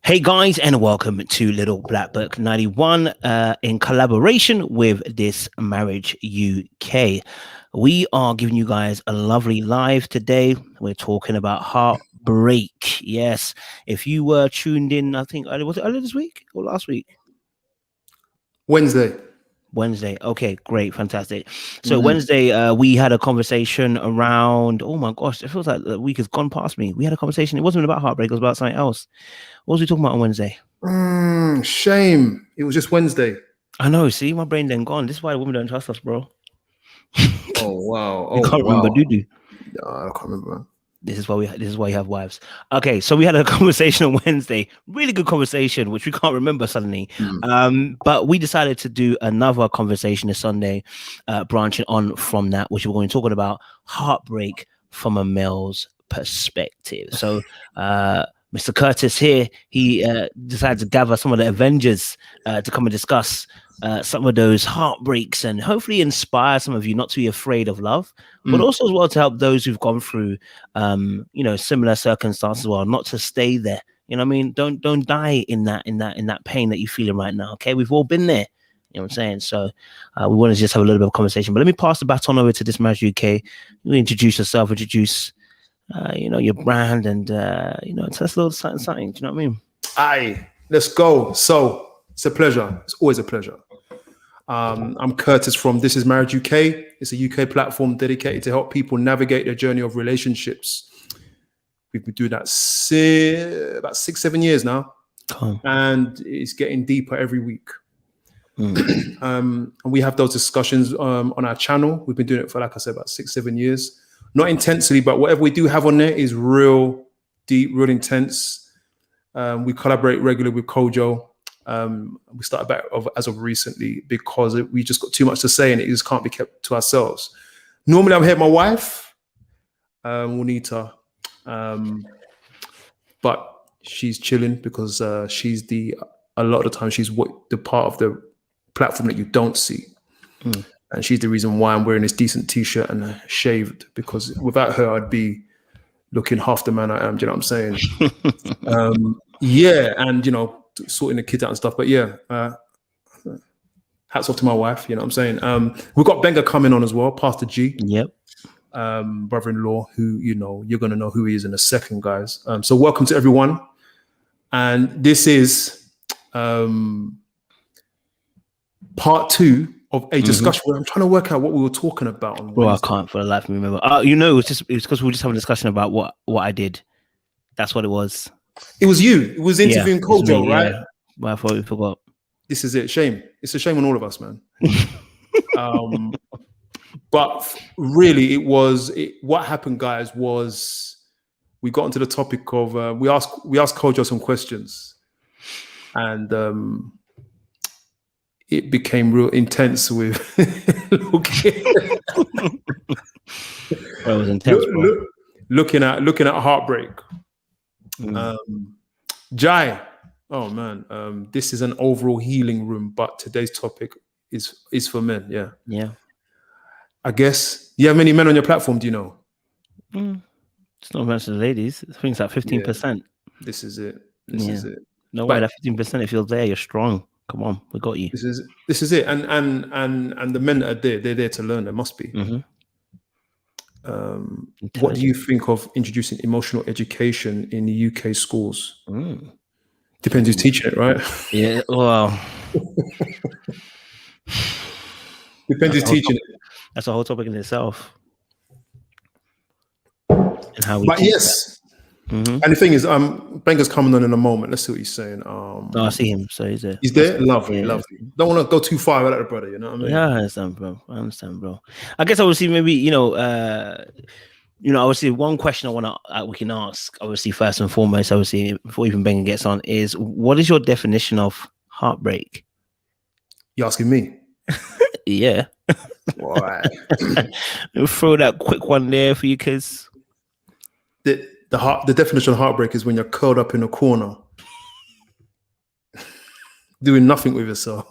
Hey guys, and welcome to Little Black Book 91 in collaboration with This Marriage UK. We are giving you guys a lovely live today. We're talking about heartbreak. Yes, if you were tuned in, I think was it earlier this week or last week? Wednesday. Okay, great, fantastic. So Wednesday, we had a conversation around. Oh my gosh, it feels like the week has gone past me. We had a conversation. It wasn't about heartbreak. It was about something else. What was we talking about on Wednesday? Shame. It was just Wednesday. I know. See, my brain then gone. This is why the women don't trust us, bro. Oh wow. You can't remember, do you? I can't remember. This is why you have wives. Okay, so we had a conversation on Wednesday, really good conversation, which we can't remember suddenly. But we decided to do another conversation this Sunday, branching on from that, which we're going to be talking about heartbreak from a male's perspective. So Mr. Curtis here, he decided to gather some of the Avengers to come and discuss some of those heartbreaks and hopefully inspire some of you not to be afraid of love, but also as well to help those who've gone through, similar circumstances as well, not to stay there. You know what I mean? Don't die in that pain that you're feeling right now. Okay, we've all been there. You know what I'm saying? So we want to just have a little bit of conversation. But let me pass the baton over to This Marriage UK. You introduce yourself, introduce your brand, and tell us a little something. Do you know what I mean? Aye, let's go. So it's a pleasure. It's always a pleasure. I'm Curtis from This Is Marriage UK. It's a UK platform dedicated to help people navigate their journey of relationships. We've been doing that about 6-7 years now, and it's getting deeper every week. And we have those discussions on our channel. We've been doing it for, like I said, about 6-7 years. Not intensely, but whatever we do have on there is real deep, real intense. We collaborate regularly with Kojo. We started back as of recently because we just got too much to say and it just can't be kept to ourselves. Normally I'm here with my wife, Juanita, but she's chilling because a lot of the time she's the part of the platform that you don't see. And she's the reason why I'm wearing this decent t-shirt and shaved, because without her, I'd be looking half the man I am. Do you know what I'm saying? And, sorting the kids out and stuff. But hats off to my wife. You know what I'm saying? We've got Benga coming on as well, Pastor G. Yep. Brother-in-law, who, you're going to know who he is in a second, guys. So welcome to everyone. And this is part 2 of a discussion where I'm trying to work out what we were talking about on Wednesday. I can't for the life of me remember. It's because we were just having a discussion about what I did. That's what it was. It was you. It was interviewing Kojo, right? Yeah. Well, I thought we forgot. This is it. Shame. It's a shame on all of us, man. But really, what happened, guys, was we got into the topic of we asked Kojo some questions, and it became real intense with It was intense, bro. Looking at heartbreak. Jai, oh man, this is an overall healing room, but today's topic is for men. Yeah. I guess you have many men on your platform. Do you know? It's not much as ladies. I think it's like 15%. This is it. This is it. No way, that 15%. If you're there, you're strong. Come on, we got you. This is it. And the men that are there, they're there to learn. There must be. What do you think of introducing emotional education in the UK schools? Depends who's teaching it, right? Yeah, well, depends who's teaching it. That's a whole topic in itself. And how we. But yes. And the thing is, Benga's coming on in a moment. Let's see what he's saying. I see him. So he's there. He's there? Lovely. Don't want to go too far without the brother, you know what I mean? Yeah, I understand, bro. I guess obviously maybe, obviously one question we can ask, obviously first and foremost, obviously before even Benga gets on, is what is your definition of heartbreak? You asking me? Yeah. Right. We'll throw that quick one there for you kids. The definition of heartbreak is when you're curled up in a corner doing nothing with yourself.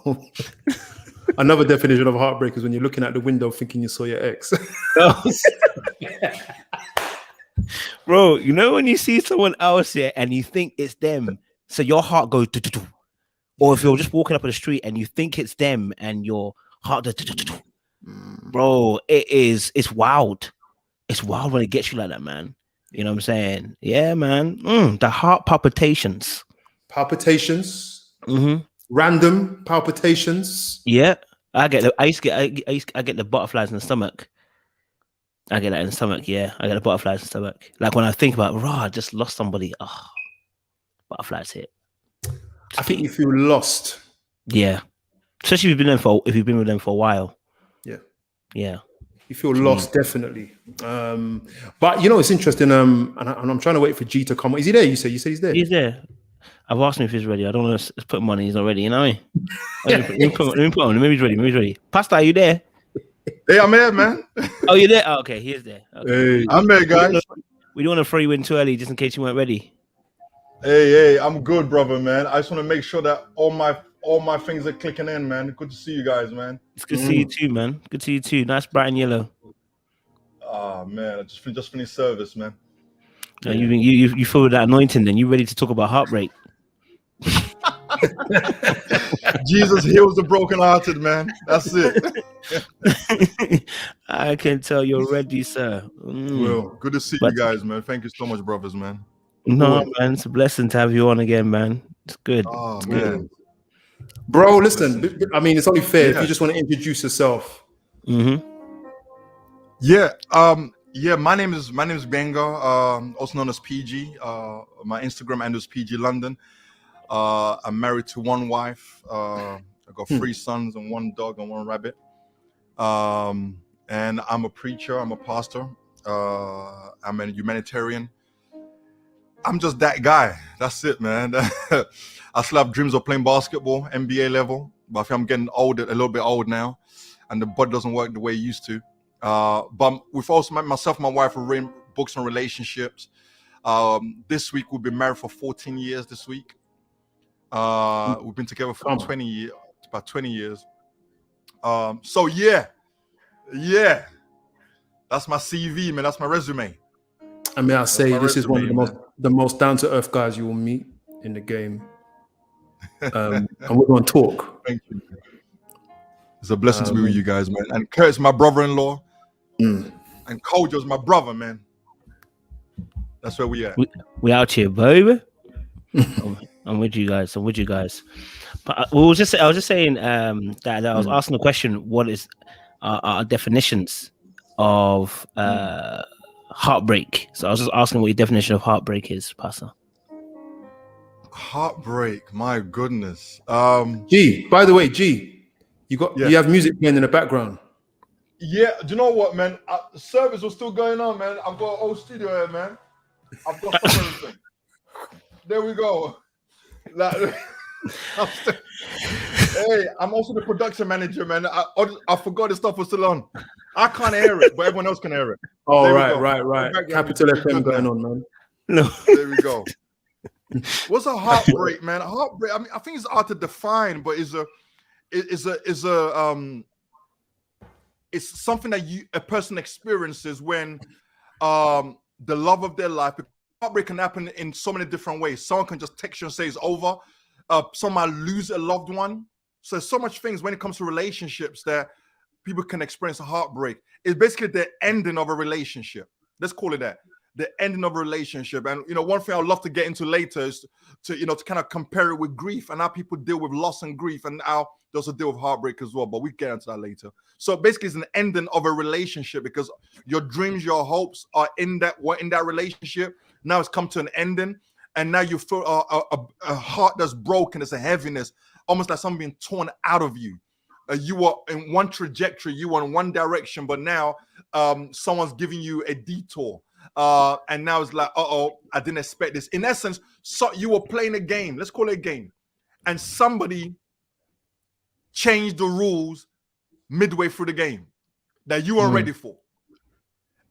Another definition of heartbreak is when you're looking out the window thinking you saw your ex. Bro, when you see someone else here and you think it's them, So your heart goes, do-do-do. Or if you're just walking up on the street and you think it's them and your heart does, do-do-do-do. Bro, it's wild. It's wild when it gets you like that, man. You know what I'm saying? Yeah, man. The heart palpitations. Palpitations. Mm-hmm. Random palpitations. Yeah. I get the butterflies in the stomach. I get that in the stomach, yeah. I get the butterflies in the stomach. Like when I think about, I just lost somebody. Oh, butterflies hit. I think you feel lost. Yeah. Especially if you've been with them for a while. Yeah. Yeah. You feel lost, definitely. But you know, it's interesting. And I'm trying to wait for G to come. Is he there? You said he's there. He's there. I've asked him if he's ready. I don't want to put him on. He's not ready. You know what I mean? Let me put on. Maybe he's ready. Maybe he's ready. Pastor, are you there? Hey, I'm here, man. Oh, you're there? Oh, okay, he is there. Okay. Hey. I'm there, guys. We don't want to throw you in too early just in case you weren't ready. Hey, I'm good, brother, man. I just want to make sure that all my things are clicking in, man. Good to see you guys, man. It's good to see you too, man. Good to see you too. Nice bright and yellow. Oh man, I just finished service, man. You feel that anointing, then you ready to talk about heartbreak. Jesus heals the brokenhearted, man. That's it. I can tell you're ready, sir. Well, good to see you guys, man. Thank you so much, brothers, man. No, man, it's a blessing to have you on again, man. It's good. Oh man, bro, listen. I mean, it's only fair if you just want to introduce yourself. Mm-hmm. Yeah. My name is Benga, also known as PG. My Instagram handle is PG London. I'm married to one wife. I got 3 sons and 1 dog and 1 rabbit. And I'm a preacher. I'm a pastor. I'm a humanitarian. I'm just that guy. That's it, man. I still have dreams of playing basketball, NBA level, but I think I'm getting older, a little bit old now, and the body doesn't work the way it used to. But we've also met myself and my wife have written books on relationships. This week we've been married for 14 years this week. We've been together for 20 years, about 20 years. So yeah, that's my CV, man. That's my resume. I mean, I'll say this is one of the most down to earth guys you will meet in the game. And we're going to talk. Thank you. It's a blessing to be with you guys, man. And Kurt's my brother-in-law. And Kojo's my brother, man. That's where we at. We out here, baby. I'm with you guys. But I was just saying that I was asking the question: what is our definitions of heartbreak? So I was just asking what your definition of heartbreak is, Pastor. Heartbreak, my goodness. G, by the way, G, you have music playing in the background. Yeah, do you know what, man? The service was still going on, man. I've got an old studio here, man. I've got everything. There we go. Hey, I'm also the production manager, man. I forgot the stuff was still on. I can't hear it, but everyone else can hear it. Oh, right. Capital FM going on, man. No. There we go. What's a heartbreak, man? Heartbreak. I mean, I think it's hard to define, but it's something that a person experiences when the love of their life. Heartbreak can happen in so many different ways. Someone can just text you and say it's over. Someone might lose a loved one. So there's so much things when it comes to relationships that people can experience a heartbreak. It's basically the ending of a relationship. Let's call it that. The ending of a relationship. And one thing I'd love to get into later is to kind of compare it with grief and how people deal with loss and grief and how they also deal with heartbreak as well. But we get into that later. So basically it's an ending of a relationship because your dreams, your hopes are in that relationship. Now it's come to an ending, and now you feel a heart that's broken. It's a heaviness, almost like something being torn out of you. You were in one trajectory, you were in one direction, but now someone's giving you a detour. And now it's like, I didn't expect this. In essence, so you were playing a game. Let's call it a game. And somebody changed the rules midway through the game that you weren't ready for.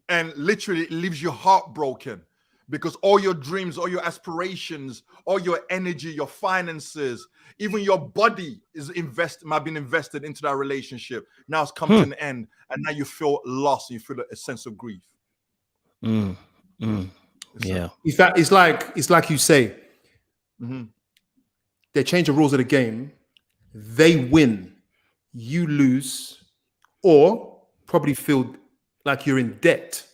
And literally it leaves your heart broken. Because all your dreams, all your aspirations, all your energy, your finances, even your body might be invested into that relationship. Now it's come to an end, and now you feel lost. And you feel a sense of grief. Yeah. In fact, it's like you say. they change the rules of the game. They win, you lose, or probably feel like you're in debt.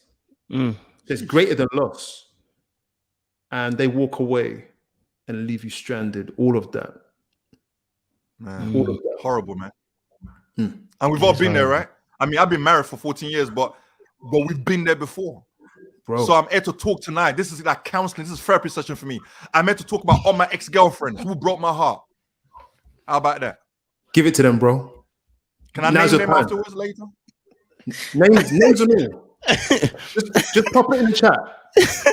It's greater than loss. And they walk away and leave you stranded. All of that. Man, All of that. horrible, man. And we've all been there, right? I mean, I've been married for 14 years, but we've been there before. Bro. So I'm here to talk tonight. This is like counseling. This is therapy session for me. I'm here to talk about all my ex-girlfriends who broke my heart. How about that? Give it to them, bro. Can I name them afterwards later? Names on it. just pop it in the chat.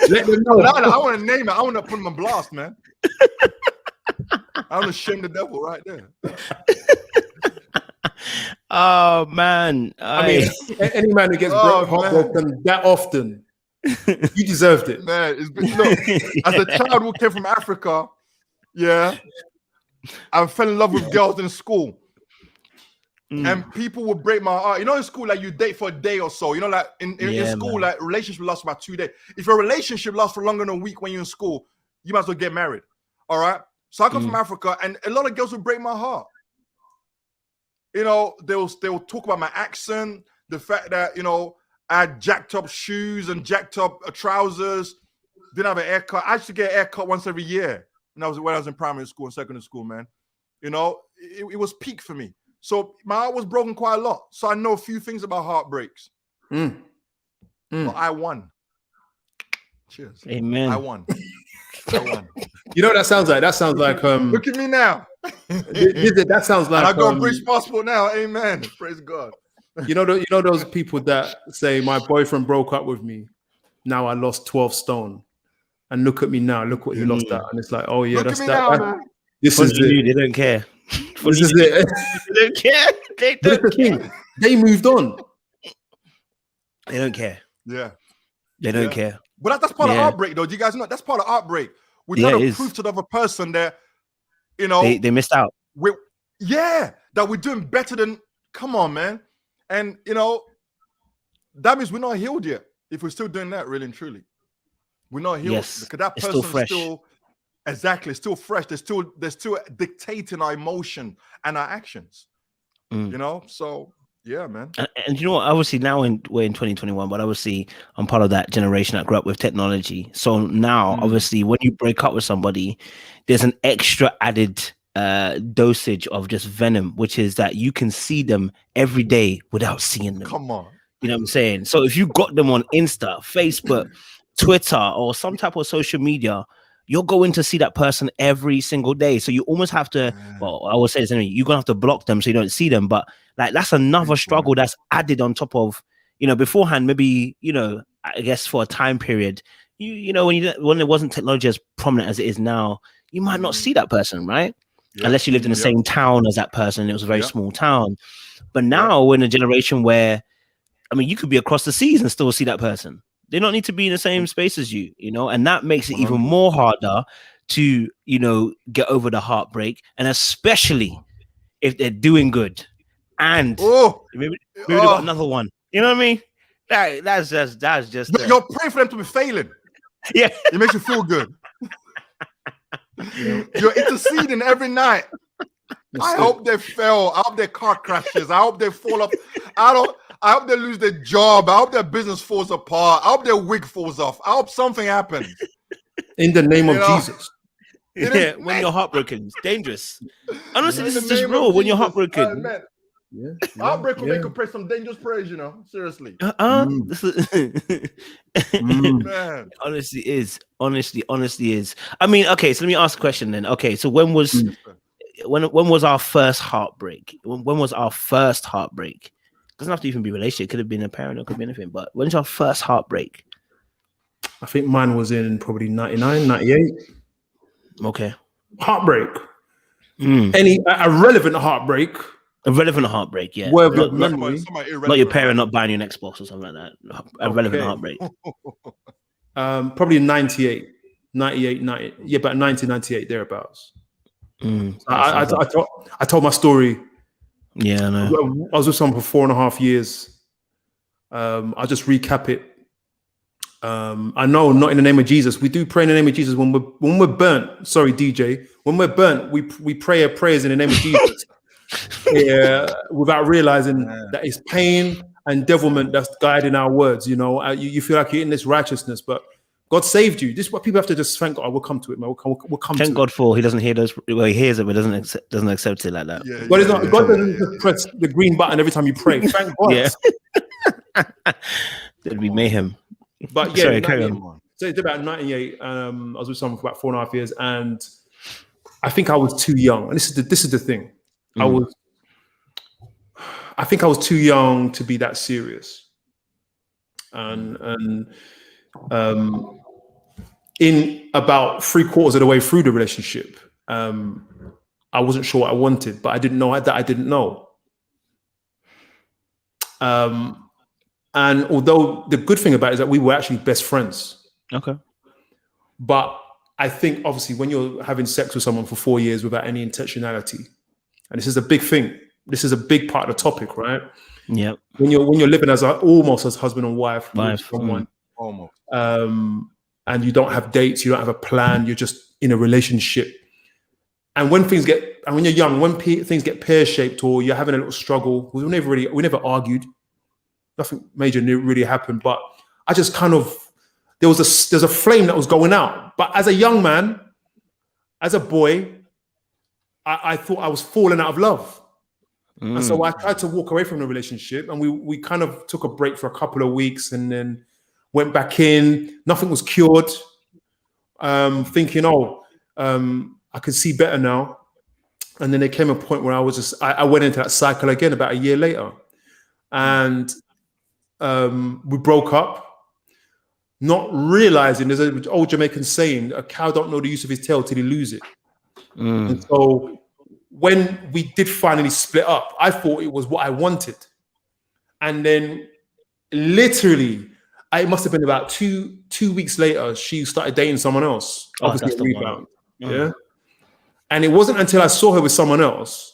Let them know. I want to name it. I want to put them on blast, man. I want to shame the devil right there. Oh man! I mean, any man who gets heartbroken that often, you deserved it, man. It's been, look, as a child who came from Africa, yeah, I fell in love with girls in school, and people would break my heart. You know, in school, like you date for a day or so. You know, like in school, man. Like relationship lasts about 2 days. If a relationship lasts for longer than a week when you're in school, you might as well get married. All right. So I come from Africa, and a lot of girls would break my heart. You know, they'll talk about my accent, the fact that, you know, I had jacked up shoes and jacked up trousers, didn't have an haircut. I used to get a haircut once every year when I was in primary school and secondary school, man. You know, it was peak for me. So my heart was broken quite a lot. So I know a few things about heartbreaks. But I won. Cheers. Amen. I won. I won. You know what that sounds like? That sounds like look at me now. That sounds like and I got a British passport now. Amen. Praise God. You know those people that say my boyfriend broke up with me. Now I lost 12 stone. And look at me now. Look what he lost that. And it's like, oh yeah, look that's at me that. Now, this is it. They don't care. This is it. They don't care. They don't care. They moved on. They don't care. Yeah. They don't care. But that's part of heartbreak, though. Do you guys know that's part of heartbreak? We try to prove to the other person that, you know, they missed out. That we're doing better than. Come on, man. And you know, that means we're not healed yet. If we're still doing that, really and truly, we're not healed because that person's still exactly still fresh. They're still dictating our emotion and our actions. You know, so. Yeah, man. And you know what? Obviously, now we're in 2021, but obviously, I'm part of that generation that grew up with technology. So now, obviously, when you break up with somebody, there's an extra added dosage of just venom, which is that you can see them every day without seeing them. Come on. You know what I'm saying? So if you got them on Insta, Facebook, Twitter, or some type of social media, you're going to see that person every single day. So you almost have to, well, I would say this anyway, you're going to have to block them so you don't see them. But like, that's another struggle that's added on top of, you know, beforehand, maybe, you know, I guess for a time period, you know, when it wasn't technology as prominent as it is now, you might not see that person, right? Yeah. Unless you lived in the same town as that person. It was a very small town. But now we're in a generation where, I mean, you could be across the seas and still see that person. They don't need to be in the same space as you, you know, and that makes it even more harder to, you know, get over the heartbreak, and especially if they're doing good and maybe they got another one. You know what I mean? That's just. You're praying for them to be failing. Yeah, it makes you feel good. You're interceding every night. I hope they fail. I hope their car crashes. I hope they fall off. I hope they lose their job. I hope their business falls apart. I hope their wig falls off. I hope something happens. In the name of Jesus. Yeah, when you're heartbroken, it's dangerous. Honestly, this is just real. When you're heartbroken. Heartbreak will make you pray some dangerous prayers, you know. Seriously. This is man. Honestly is. I mean, okay, so let me ask a question then. Okay, so when was our first heartbreak? When was our first heartbreak? Doesn't have to even be a relationship. It could have been a parent. It could be anything. But when's your first heartbreak? I think mine was in probably 99, 98. Okay. Heartbreak. Any a relevant heartbreak. A relevant heartbreak, yeah. Not your parent not buying you an Xbox or something like that. A relevant heartbreak. Probably 98. 98, 90. Yeah, about 1998, thereabouts. I told my story. Yeah, I know. I was with someone for 4.5 years. I'll just recap it. I know, not in the name of Jesus. We do pray in the name of Jesus when we're burnt. Sorry, DJ. When we're burnt, we pray our prayers in the name of Jesus. Yeah, without realizing that it's pain and devilment that's guiding our words. You know, you feel like you're in this righteousness, but God saved you. This is what people have to just thank God. We'll come to it, man. We'll come Thank to God it. for he doesn't hear those. Well, he hears it, but doesn't accept it like that. God doesn't just press the green button every time you pray. Thank God. Yeah. There'd be mayhem. But yeah, Sorry, carry on. So it's about 98. I was with someone for about 4.5 years, and I think I was too young. And this is the thing. I think I was too young to be that serious. And in about 3/4 of the way through the relationship, I wasn't sure what I wanted, but I didn't know that I didn't know. And although the good thing about it is that we were actually best friends. Okay. But I think obviously when you're having sex with someone for 4 years without any intentionality, and this is a big thing, this is a big part of the topic, right? Yeah. When you're living as almost as husband and wife with someone, almost, and you don't have dates, you don't have a plan, you're just in a relationship. And when you're young, when things get pear-shaped or you're having a little struggle, we never argued. Nothing major really happened, but I just kind of, there's a flame that was going out. But as a young man, as a boy, I thought I was falling out of love. And so I tried to walk away from the relationship, and we kind of took a break for a couple of weeks and then went back in. Nothing was cured. Thinking, I can see better now. And then there came a point where I went into that cycle again about a year later. And we broke up, not realizing there's an old Jamaican saying, a cow don't know the use of his tail till he lose it. And so when we did finally split up, I thought it was what I wanted. And then literally, it must have been about two weeks later, she started dating someone else. Obviously a rebound. Yeah. And it wasn't until I saw her with someone else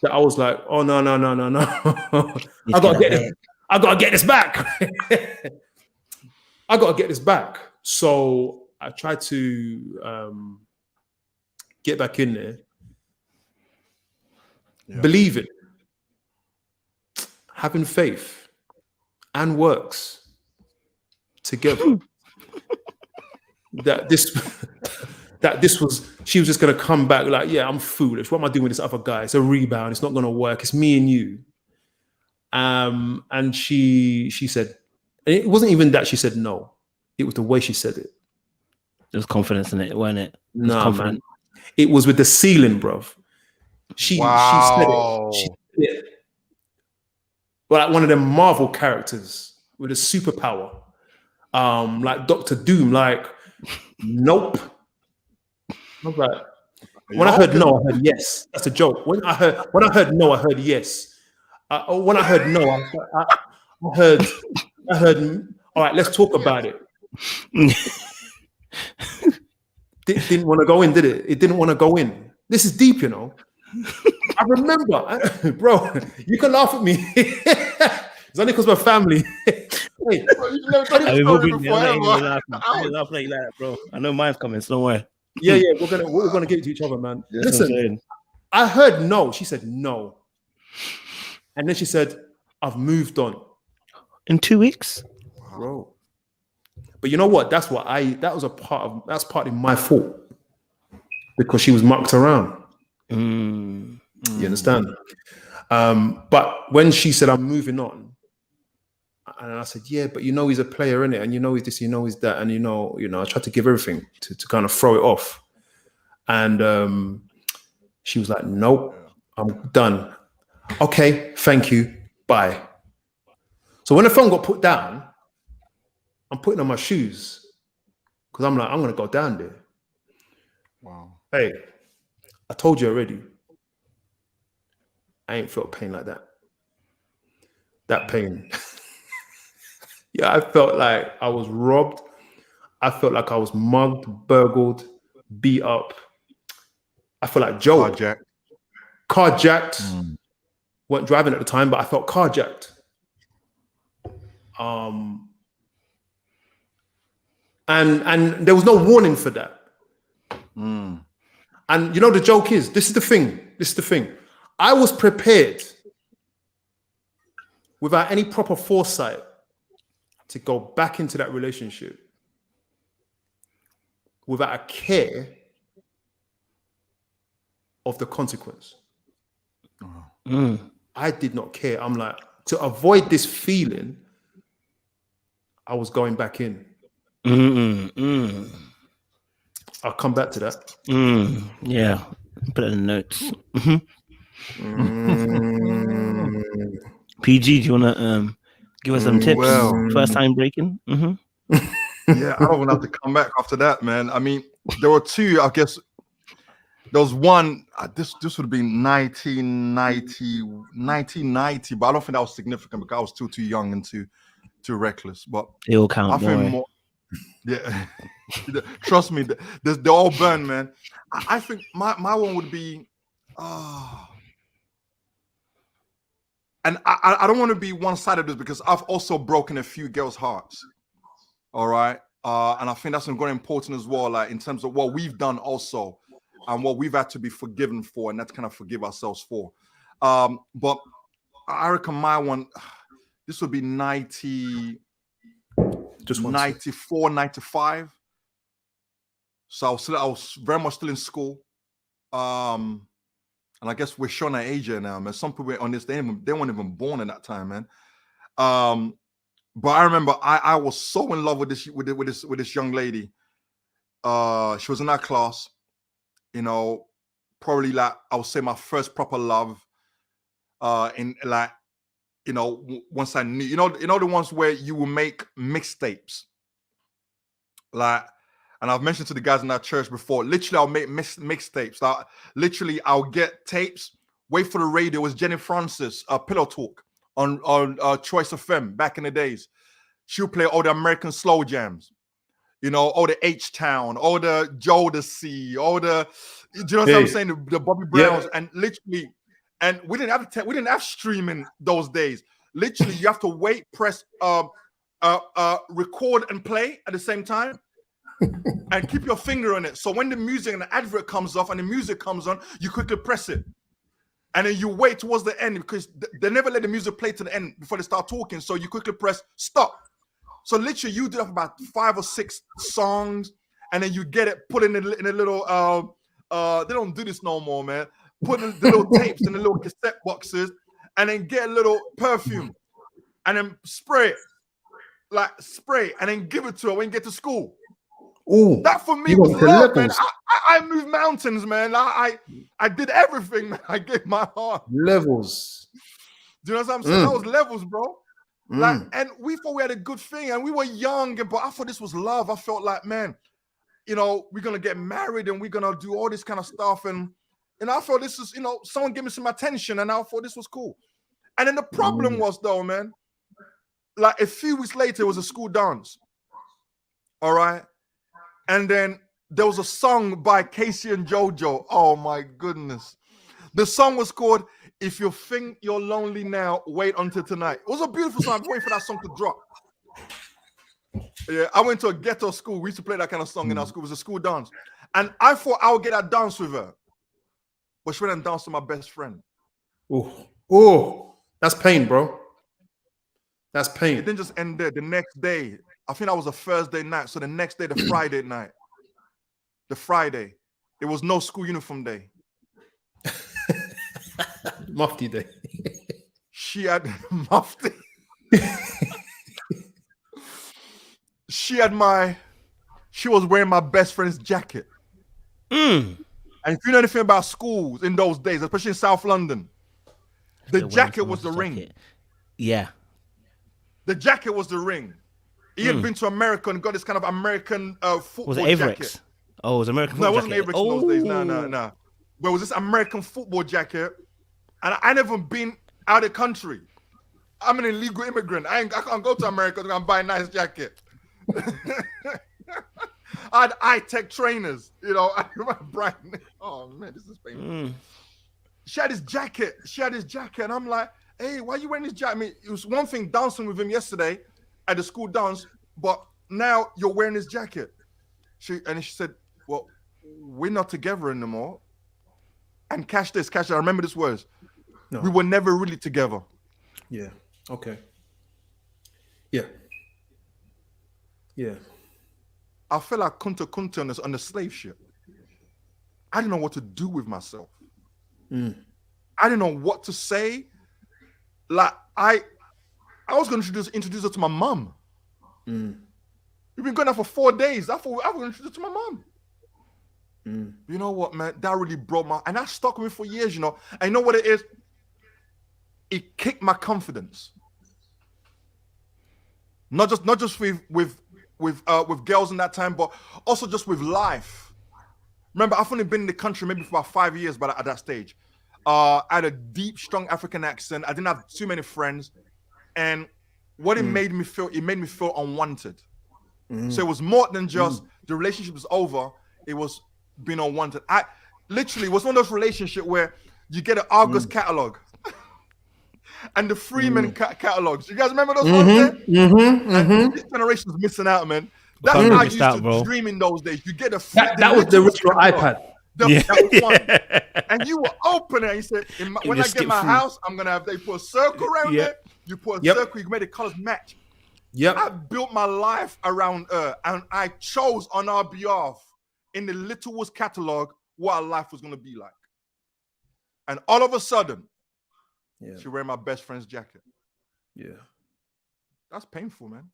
that I was like, oh, no. I gotta get this back. I gotta get this back. So I tried to get back in there. Yeah. Believe it. Having faith and works together. She was just gonna come back like, yeah, I'm foolish. What am I doing with this other guy? It's a rebound. It's not gonna work. It's me and you. And she said, and it wasn't even that she said no. It was the way she said it. There was confidence in it, wasn't it? No, man. It was with the ceiling, bruv. She said it. Well, like one of them Marvel characters with a superpower. Like Dr. Doom, like, nope. I was like, when I heard no, I heard yes. That's a joke. When I heard no, I heard yes. When I heard no, I heard, all right, let's talk about it. Didn't want to go in, did it? It didn't want to go in. This is deep, you know. I remember, bro, you can laugh at me. It's only because we're family. Hey, bro, you've never done this story before. I'm laugh like that, bro. I know mine's coming, so don't worry. Yeah, we're gonna get it to each other, man. Yeah, listen, I heard no. She said no. And then she said, I've moved on. In 2 weeks? Bro. But you know what? That's partly my fault. Because she was mucked around. You understand? But when she said, I'm moving on, and I said, yeah, but you know he's a player, innit? And you know he's this, you know he's that. And you know, I tried to give everything to kind of throw it off. And she was like, nope, I'm done. Okay, thank you. Bye. So when the phone got put down, I'm putting on my shoes because I'm like, I'm going to go down there. Wow. Hey, I told you already. I ain't felt pain like that. That pain. Yeah, I felt like I was robbed. I felt like I was mugged, burgled, beat up. I felt like Joe. Carjacked. Weren't driving at the time, but I felt carjacked. And there was no warning for that. And you know, the joke is, this is the thing. I was prepared without any proper foresight to go back into that relationship without a care of the consequence. I did not care. I'm like, to avoid this feeling, I was going back in. I'll come back to that. Yeah, put it in the notes. PG, do you want to give us some tips? First time breaking? Yeah, I don't want to have to come back after that, man. I mean, there were two, I guess. There was one, this would have been 1990, but I don't think that was significant because I was still too young and too reckless. But they all count. I think more, yeah. Trust me, they all burn, man. I think my one would be, and I don't want to be one-sided of this because I've also broken a few girls' hearts. All right, and I think that's very important as well, like in terms of what we've done also. And what we've had to be forgiven for, and that's kind of forgive ourselves for. But I reckon my one, this would be 94, 95. So I was very much still in school. And I guess we're showing our age here now, man. Some people on this, they weren't even born in that time, man. But I remember I was so in love with this young lady. She was in our class. You know, probably like I would say my first proper love. In like, you know, once I knew, you know the ones where you will make mixtapes. Like, and I've mentioned to the guys in that church before. Literally, I'll make mixtapes. Literally, I'll get tapes. Wait for the radio. It was Jenny Francis, Pillow Talk on Choice FM back in the days. She'll play all the American slow jams. You know, all the H-Town, all the Jodeci, all the, you know what I'm saying? The Bobby Browns, and literally, and we didn't have streaming those days. Literally, you have to wait, press, record and play at the same time, and keep your finger on it. So when the music and the advert comes off and the music comes on, you quickly press it, and then you wait towards the end because they never let the music play to the end before they start talking. So you quickly press stop. So literally, you do about 5 or 6 songs, and then you get it put in a little. They don't do this no more, man. Put in the little tapes in the little cassette boxes, and then get a little perfume, and then spray it, and then give it to her when you get to school. Ooh, that for me was love, man. I moved mountains, man. I did everything, man. I gave my heart. Levels. Do you know what I'm saying? That was levels, bro. Like, and we thought we had a good thing, and we were young, but I thought this was love. I felt like, man, you know, we're gonna get married and we're gonna do all this kind of stuff, and I thought this is, you know, someone give me some attention, and I thought this was cool. And then the problem was, though, man, like a few weeks later, it was a school dance. All right, and then there was a song by Casey and JoJo. Oh my goodness, the song was called "If You Think You're Lonely Now, Wait Until Tonight." It was a beautiful song. I was waiting for that song to drop. Yeah, I went to a ghetto school. We used to play that kind of song in our school. It was a school dance. And I thought I would get that dance with her. But she went and danced with my best friend. Oh, that's pain, bro. That's pain. It didn't just end there. The next day, I think that was a Thursday night. So the next day, the Friday night, it was no school uniform day. Mufti day. She had mufti. She was wearing my best friend's jacket. And if you know anything about schools in those days, especially in South London, the jacket was the ring. Yeah. The jacket was the ring. He had been to America and got this kind of American football was it Avericks? Jacket. Oh, it was American football jacket. No, it wasn't Avericks in those days. No. But it was this American football jacket. And I never been out of the country. I'm an illegal immigrant. I can't go to America to go and buy a nice jacket. I had high-tech trainers, you know. I remember Brian. Oh man, this is painful. She had his jacket, and I'm like, hey, why are you wearing this jacket? I mean, it was one thing dancing with him yesterday at the school dance, but now you're wearing this jacket. She said, well, we're not together anymore. And catch this. I remember this words. No. We were never really together. Yeah. Okay. Yeah. Yeah. I felt like kunta on the slave ship. I didn't know what to do with myself. I didn't know what to say. Like I was going to introduce her to my mom. We've been going out for 4 days. I thought I was going to introduce her to my mom. You know what, man? That really broke my, and that stuck with me for years. You know, and you know what it is? It kicked my confidence. Not just with girls in that time, but also just with life. Remember, I've only been in the country maybe for about 5 years, but at that stage, I had a deep, strong African accent. I didn't have too many friends, and what it made me feel unwanted. So it was more than just the relationship was over. It was being unwanted. I literally was one of those relationships where you get an Argos catalog and the Freeman catalogs. You guys remember those ones there? And this generation is missing out, man. That's how I used to dream in those days. You get a that was the original iPad. That was one. And you were open and you said, when I get my house, I'm gonna have they put a circle around it. You put a circle, you made the colors match. I built my life around her, and I chose on our behalf in the Littlewoods catalog what our life was gonna be like. And all of a sudden, she wearing my best friend's jacket. Yeah. That's painful, man.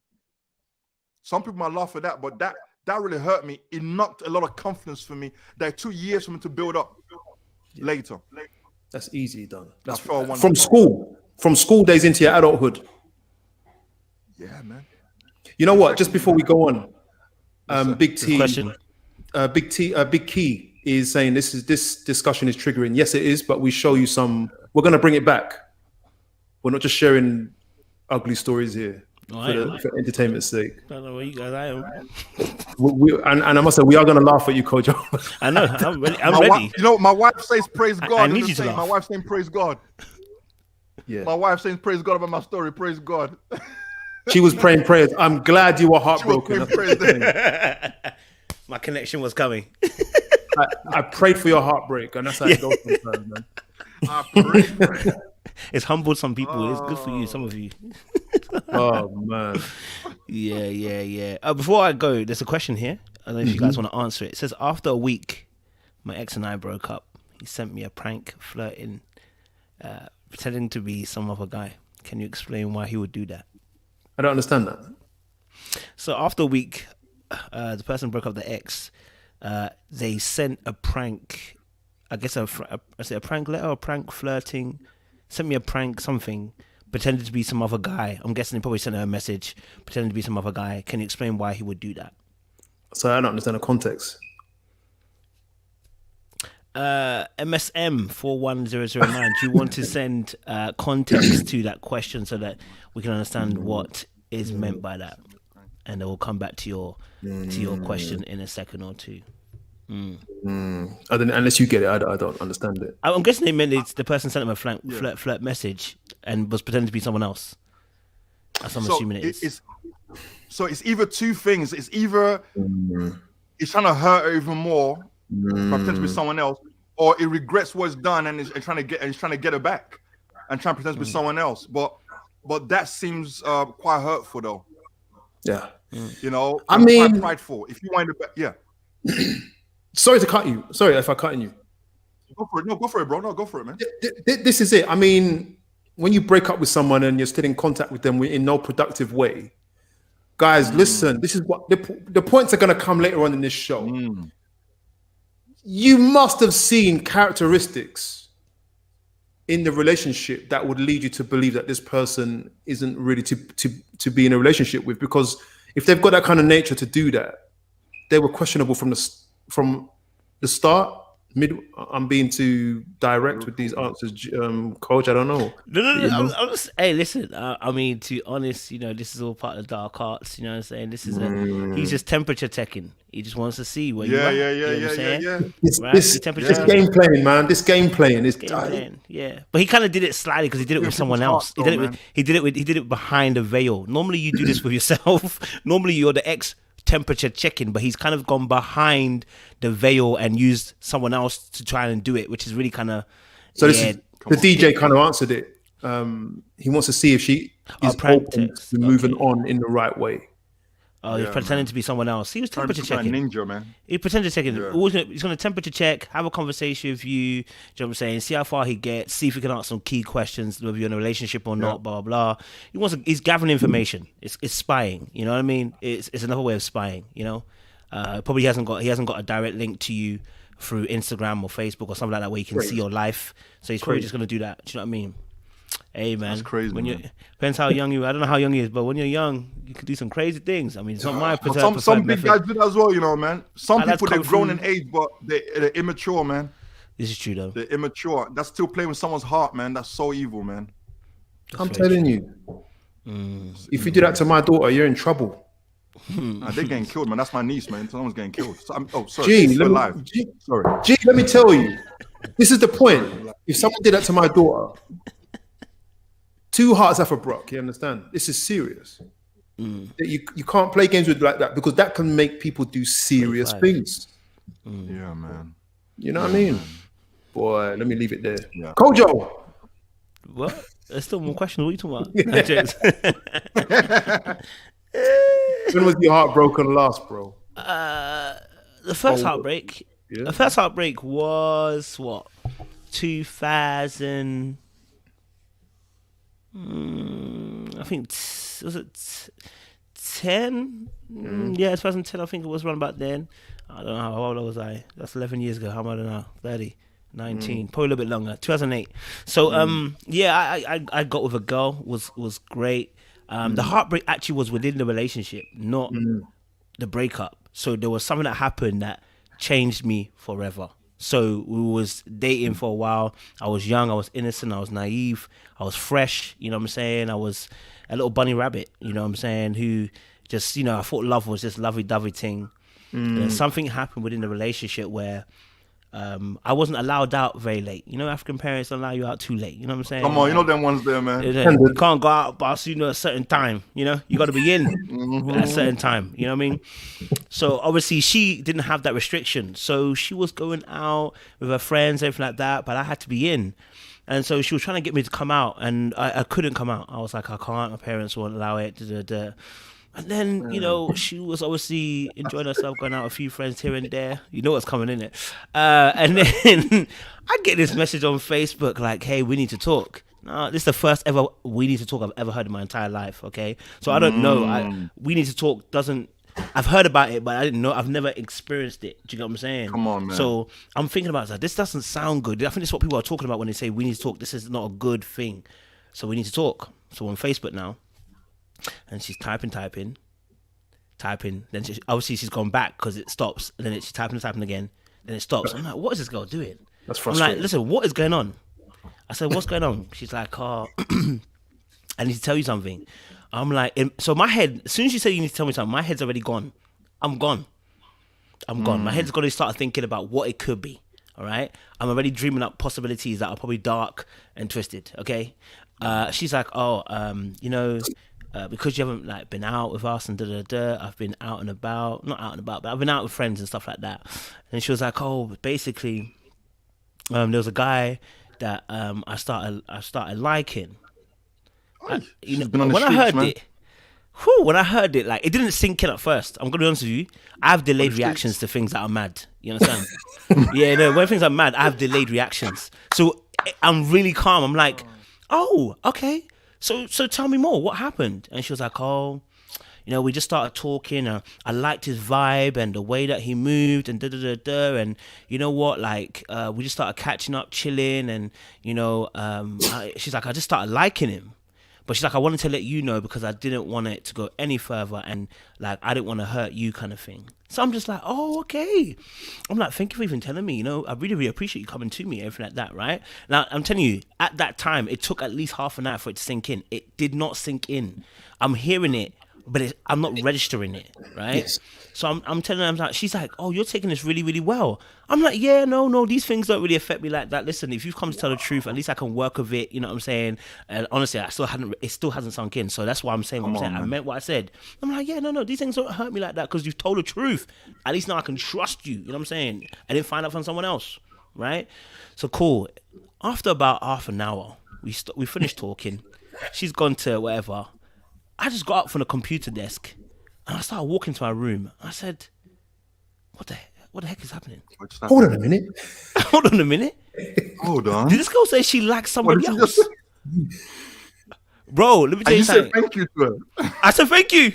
Some people might laugh at that, but that really hurt me. It knocked a lot of confidence for me. There are 2 years for me to build up later. That's easy done. That's from school days into your adulthood. Yeah, man. You know what? Just before we go on, Big T, question. Big Key is saying this discussion is triggering. Yes, it is, but we show you some. We're going to bring it back. We're not just sharing ugly stories here for entertainment's sake. I don't know where you guys are. And I must say, we are going to laugh at you, Kojo. I know. I'm ready. You know, my wife says praise God. I need you to laugh. My wife saying praise God. Yeah. My wife saying praise God about my story. Praise God. She was praying prayers. I'm glad you were heartbroken. My connection was coming. I prayed for your heartbreak, and that's how it goes sometimes, man. I prayed. It's humbled some people. It's good for you, some of you. Oh man. Yeah. Before I go, there's a question here. I don't know if you guys want to answer it. It says, after a week, my ex and I broke up. He sent me a prank, flirting, pretending to be some other guy. Can you explain why he would do that? I don't understand that. So after a week, the person broke up the ex. They sent a prank. I guess a prank letter or prank flirting. Sent me a prank something, pretended to be some other guy. I'm guessing he probably sent her a message, pretending to be some other guy. Can you explain why he would do that? So I don't understand the context. MSM 41009. Do you want to send context to that question so that we can understand what is meant by that? And then we'll come back to your question in a second or two. Unless you get it, I don't understand it. I'm guessing they meant it's the person sent him a flirt message and was pretending to be someone else. That's what I'm assuming it is. So it's either two things. It's either he's trying to hurt her even more by pretending to be someone else, or he regrets what's done and is trying to get her back and trying to pretend to be someone else. But that seems quite hurtful, though. Yeah. You know, I mean, quite prideful. If you wind up, Sorry to cut you. Sorry if I'm cutting you. Go for it. No, go for it, bro. No, go for it, man. This is it. I mean, when you break up with someone and you're still in contact with them in no productive way, guys, listen. This is what the points are going to come later on in this show. You must have seen characteristics in the relationship that would lead you to believe that this person isn't really to be in a relationship with, because if they've got that kind of nature to do that, they were questionable from the start. I'm being too direct with these answers, Coach. I don't know. No. Hey, listen. I mean, to be honest, this is all part of the dark arts. You know what I'm saying? This is he's just temperature checking. He just wants to see where you're at. You know what I'm saying? This game playing, man. This game playing is yeah. But he kind of did it slightly because he did it with someone else. He did it behind a veil. Normally you do this with yourself. Normally you're the ex temperature checking, but he's kind of gone behind the veil and used someone else to try and do it, which is really kind of the DJ kind of answered it. He wants to see if she is open to moving on in the right way. Oh, he's pretending to be someone else. He was temperature checking. Ninja, man. He pretended to check it. He's going to temperature check, have a conversation with you. Do you know what I'm saying? See how far he gets. See if he can answer some key questions, whether you're in a relationship or not. Blah blah. He's gathering information. It's spying. You know what I mean? It's another way of spying. Probably he hasn't got a direct link to you through Instagram or Facebook or something like that where you can see your life. So he's probably just going to do that. Do you know what I mean? Hey man, that's crazy. Depends how young you. I don't know how young he is, but when you're young, you can do some crazy things. I mean, it's not my some big guys do that as well, man. Some people they're grown in age, but they're immature, man. This is true though. They're immature. That's still playing with someone's heart, man. That's so evil, man. I'm telling you, if you do that to my daughter, you're in trouble. They're getting killed, man. That's my niece, man. Someone's getting killed. Sorry. G, let me tell you. This is the point. If someone did that to my daughter. Two hearts have a broke, you understand? This is serious. You can't play games with like that because that can make people do serious things. Yeah, man. You know what I mean? Boy, let me leave it there. Yeah. Kojo! What? There's still more questions. What are you talking about? When was your heart broken last, bro? The first heartbreak. Yeah. The first heartbreak was what? 2000. I think was it 10? Yeah, 2010. I think it was around about then. I don't know how old was I. That's 11 years ago. How am I now? 30, 19, probably a little bit longer. 2008. So I got with a girl. Was great. The heartbreak actually was within the relationship, not the breakup. So there was something that happened that changed me forever. So we was dating for a while. I was young, I was innocent, I was naive, I was fresh, you know what I'm saying? I was a little bunny rabbit, you know what I'm saying, who just, I thought love was this lovey-dovey thing. Something happened within the relationship where I wasn't allowed out very late. African parents don't allow you out too late. You know what I'm saying? Come on, you know them ones there, man. You can't go out past a certain time. You got to be in at a certain time. You know what I mean? So obviously she didn't have that restriction. So she was going out with her friends, everything like that. But I had to be in. And so she was trying to get me to come out, and I couldn't come out. I was like, I can't. My parents won't allow it. And then, she was obviously enjoying herself, going out with a few friends here and there. You know what's coming in it. And then I get this message on Facebook like, hey, we need to talk. This is the first ever we need to talk I've ever heard in my entire life, okay? So I don't know. We need to talk I've heard about it, but I didn't know. I've never experienced it. Do you get what I'm saying? Come on, man. So I'm thinking about it. This doesn't sound good. I think this is what people are talking about when they say we need to talk. This is not a good thing. So we need to talk. So on Facebook now. And she's typing. Then obviously she's gone back because it stops. And then she's typing again. Then it stops. I'm like, what is this girl doing? That's frustrating. I'm like, listen, what is going on? I said, what's going on? She's like, I need to tell you something. I'm like, so my head, as soon as you say you need to tell me something, my head's already gone. I'm gone. My head's got to start thinking about what it could be. All right. I'm already dreaming up possibilities that are probably dark and twisted. Okay. She's like, because you haven't been out with us and I've been out and about, not out and about, but I've been out with friends and stuff like that. And she was like, basically, there was a guy that I started liking. When I heard it, like it didn't sink in at first. I'm gonna be honest with you. I have delayed reactions to things that are mad. You understand? When things are mad, I have delayed reactions. So I'm really calm. I'm like, oh, okay. So tell me more. What happened? And she was like, we just started talking. I liked his vibe and the way that he moved and and you know what? We just started catching up, chilling, and she's like, I just started liking him. But she's like, I wanted to let you know because I didn't want it to go any further, and like I didn't want to hurt you, kind of thing. So I'm just like, oh, okay. I'm like, thank you for even telling me. You know, I really, really appreciate you coming to me, everything like that, right? Now I'm telling you, at that time, it took at least half an hour for it to sink in. It did not sink in. I'm hearing it, but I'm not registering it, right? Yes. So I'm telling her, I'm like, she's like, oh, you're taking this really, really well. I'm like, yeah, no, these things don't really affect me like that. Listen, if you've come to tell the truth, at least I can work with it. You know what I'm saying? And honestly, it still hasn't sunk in. So that's why I'm saying what I'm saying. I meant what I said. I'm like, yeah, no, these things don't hurt me like that because you've told the truth. At least now I can trust you. You know what I'm saying? I didn't find out from someone else, right? So cool. After about half an hour, we finished talking. She's gone to whatever. I just got up from the computer desk and I started walking to my room. I said, what the heck is happening? Hold on a minute. Hold on a minute. Hold on. Did this girl say she likes somebody What did else? you just- Bro, let me tell And you you said something. thank you to her. I said thank you.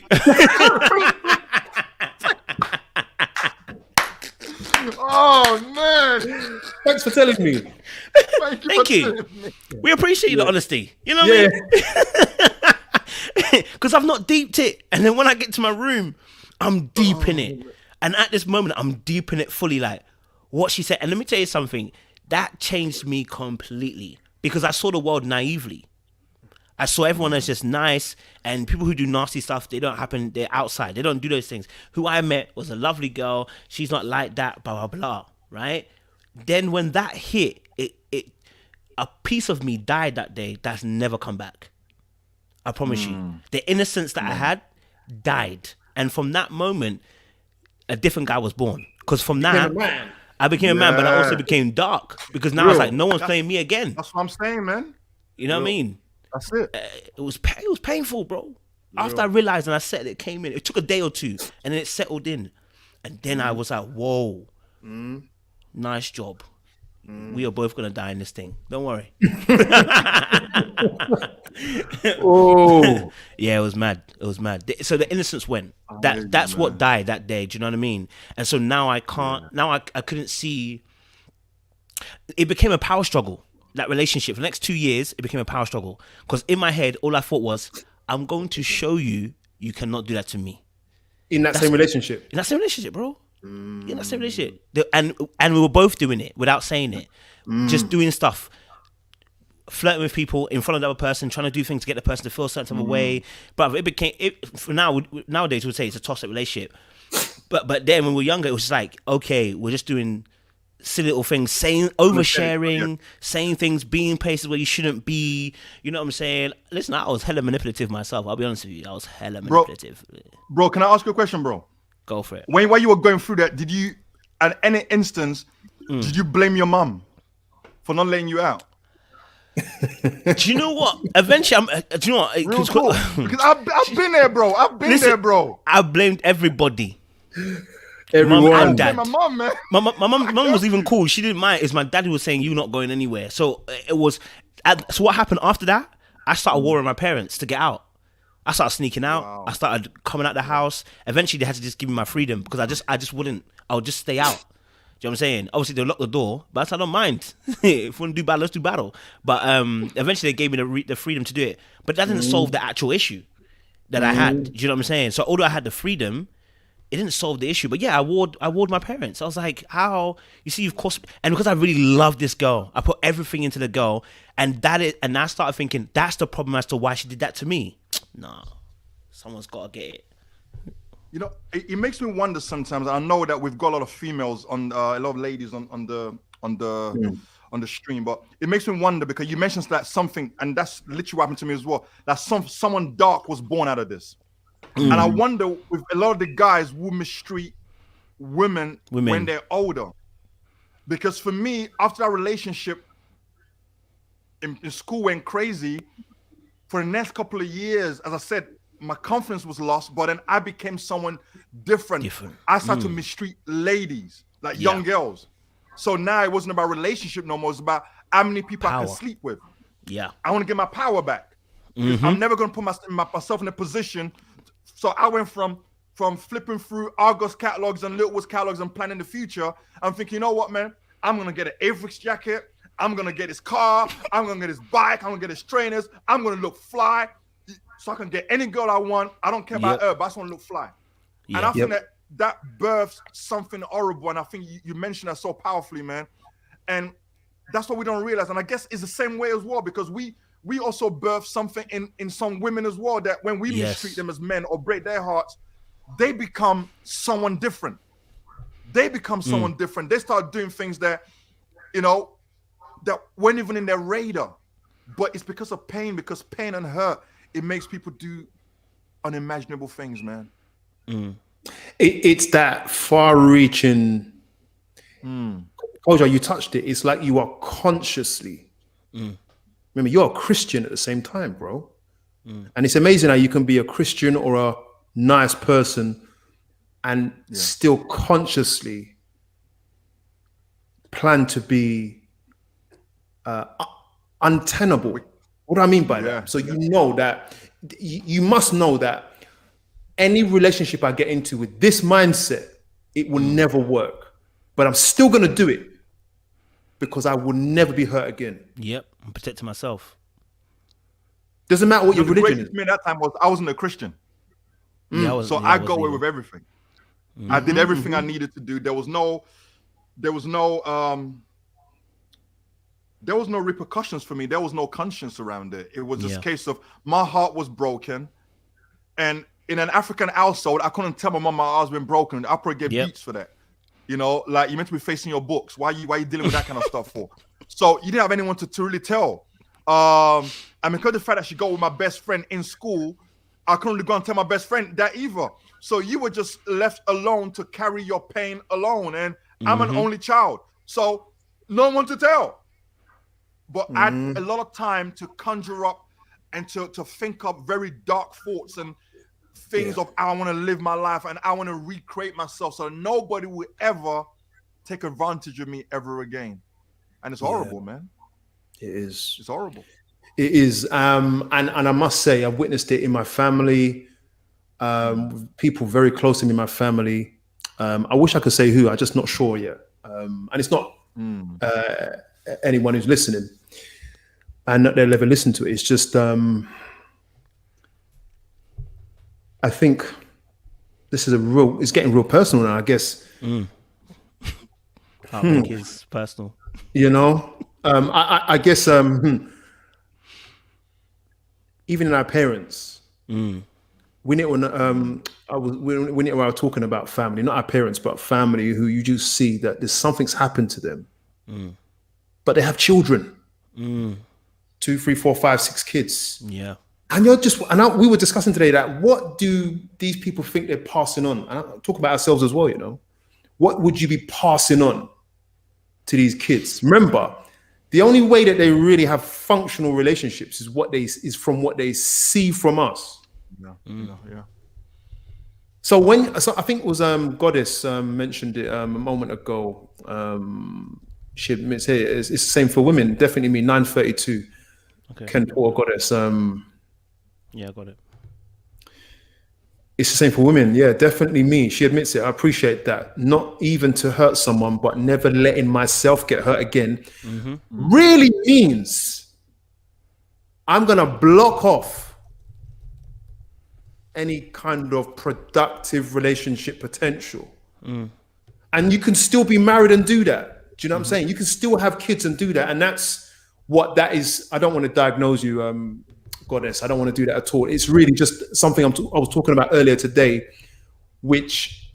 Oh man! Thanks for telling me. Thank you. We appreciate the honesty. You know what I mean? Because I've not deeped it. And then when I get to my room, I'm deep in it. And at this moment, I'm deep in it fully, like what she said. And let me tell you something. That changed me completely because I saw the world naively. I saw everyone as just nice, and people who do nasty stuff, they're outside. They don't do those things. Who I met was a lovely girl. She's not like that, blah, blah, blah, right? Then when that hit, a piece of me died that day that's never come back. I promise you. The innocence that I had died. And from that moment, a different guy was born. Because from that, I became a man, but I also became dark. Because now it's like, no one's playing me again. That's what I'm saying, man. You know what I mean? That's it. It was painful, bro. After I realized and I said it came in, it took a day or two, and then it settled in, and then I was like, "Whoa, nice job. We are both gonna die in this thing. Don't worry." Oh, Yeah, it was mad. It was mad. So the innocence went. That's what died that day. Do you know what I mean? And so now I can't. Now I couldn't see. It became a power struggle. That relationship for the next 2 years, it became a power struggle. Because in my head, all I thought was, I'm going to show you cannot do that to me. in that same relationship. In that same relationship, bro. In that same relationship. And we were both doing it without saying it. Just doing stuff. Flirting with people in front of the other person, trying to do things to get the person to feel a certain type of way. But nowadays we would say it's a toxic relationship. But then when we were younger, it was just like, okay, we're just doing silly little things, oversharing, saying things, being places where you shouldn't be. You know what I'm saying? Listen, I was hella manipulative myself. I'll be honest with you. I was hella manipulative. Bro, can I ask you a question, bro? Go for it. While you were going through that, did you, at any instance, did you blame your mum for not letting you out? Do you know what? Eventually, do you know what? Real talk. Because I've been there, bro. I blamed everybody. Everyone. Mum and dad. My mum, man. My mum was even cool. She didn't mind. It's my dad who was saying, you're not going anywhere. So it was. So what happened after that? I started warring my parents to get out. I started sneaking out. Wow. I started coming out the house. Eventually, they had to just give me my freedom because I just wouldn't. I would just stay out. Do you know what I'm saying? Obviously, they'll lock the door, but I don't mind. If we want to do battle, let's do battle. But eventually, they gave me the freedom to do it. But that didn't solve the actual issue that I had. Do you know what I'm saying? So although I had the freedom, it didn't solve the issue. But yeah, I warned my parents. I was like, how? You see, you've cost me. And because I really love this girl, I put everything into the girl. And I started thinking, that's the problem as to why she did that to me. Nah, someone's got to get it. You know, it makes me wonder sometimes. I know that we've got a lot of females on, a lot of ladies on the stream, but it makes me wonder because you mentioned that something, and that's literally what happened to me as well. That someone dark was born out of this, and I wonder with a lot of the guys who mistreat women when they're older, because for me, after that relationship in school went crazy, for the next couple of years, as I said, my confidence was lost, but then I became someone different. I started to mistreat ladies, like young girls. So now it wasn't about relationship no more. It's about how many people I can sleep with. Yeah. I want to get my power back. I'm never going to put myself in a position. So I went from flipping through Argos catalogs and Littlewoods catalogs and planning the future. I'm thinking, you know what, man? I'm going to get an Avrix jacket. I'm gonna get his car, I'm gonna get his bike, I'm gonna get his trainers, I'm gonna look fly, so I can get any girl I want. I don't care about her, but I just want to look fly. And I think that births something horrible. And I think you mentioned that so powerfully, man. And that's what we don't realize. And I guess it's the same way as well, because we also birth something in some women as well, that when we mistreat them as men or break their hearts, they become someone different. They become someone different. They start doing things that, you know, that weren't even in their radar. But it's because of pain, because pain and hurt, it makes people do unimaginable things, man. It's that far-reaching. Kojo, you touched it. It's like you are consciously. Remember, you're a Christian at the same time, bro. And it's amazing how you can be a Christian or a nice person and still consciously plan to be untenable. What do I mean by that? So you know that you must know that any relationship I get into with this mindset, it will never work. But I'm still going to do it because I will never be hurt again. Yep, I'm protecting myself. Doesn't matter what your religion is. Me that time was I wasn't a Christian. So I go away with everything. I did everything I needed to do. There was no repercussions for me. There was no conscience around it. It was just a case of my heart was broken. And in an African household, I couldn't tell my mom my heart's been broken. I probably get beats for that. You know, like you're meant to be facing your books. Why are you dealing with that kind of stuff for? So you didn't have anyone to really tell. And because of the fact that she got with my best friend in school, I couldn't really go and tell my best friend that either. So you were just left alone to carry your pain alone. And I'm an only child. So no one to tell. But I had a lot of time to conjure up and to think up very dark thoughts and things of how I want to live my life and I want to recreate myself so nobody will ever take advantage of me ever again. And it's horrible, man. It is. It's horrible. It is. And I must say, I've witnessed it in my family, people very close to me in my family. I wish I could say who, I'm just not sure yet. And it's not anyone who's listening and that they'll ever listen to it. It's just, I think this is it's getting real personal now, I guess. Heartbreak is personal. You know, I guess even in our parents, we need when I was talking about family, not our parents, but family who you just see that there's something's happened to them, but they have children, 2, 3, 4, 5, 6 kids. Yeah. And we were discussing today that what do these people think they're passing on? And I talk about ourselves as well, you know. What would you be passing on to these kids? Remember, the only way that they really have functional relationships is from what they see from us. Yeah. So I think it was Goddess mentioned it a moment ago. She admits here it's the same for women. Definitely me 932. Okay. Ken Paul Goddess. Yeah, I got it. It's the same for women. Yeah, definitely me. She admits it. I appreciate that. Not even to hurt someone, but never letting myself get hurt again really means I'm going to block off any kind of productive relationship potential. And you can still be married and do that. Do you know what I'm saying? You can still have kids and do that. And that's what that is. I don't want to diagnose you, Goddess. I don't want to do that at all. It's really just something I was talking about earlier today, which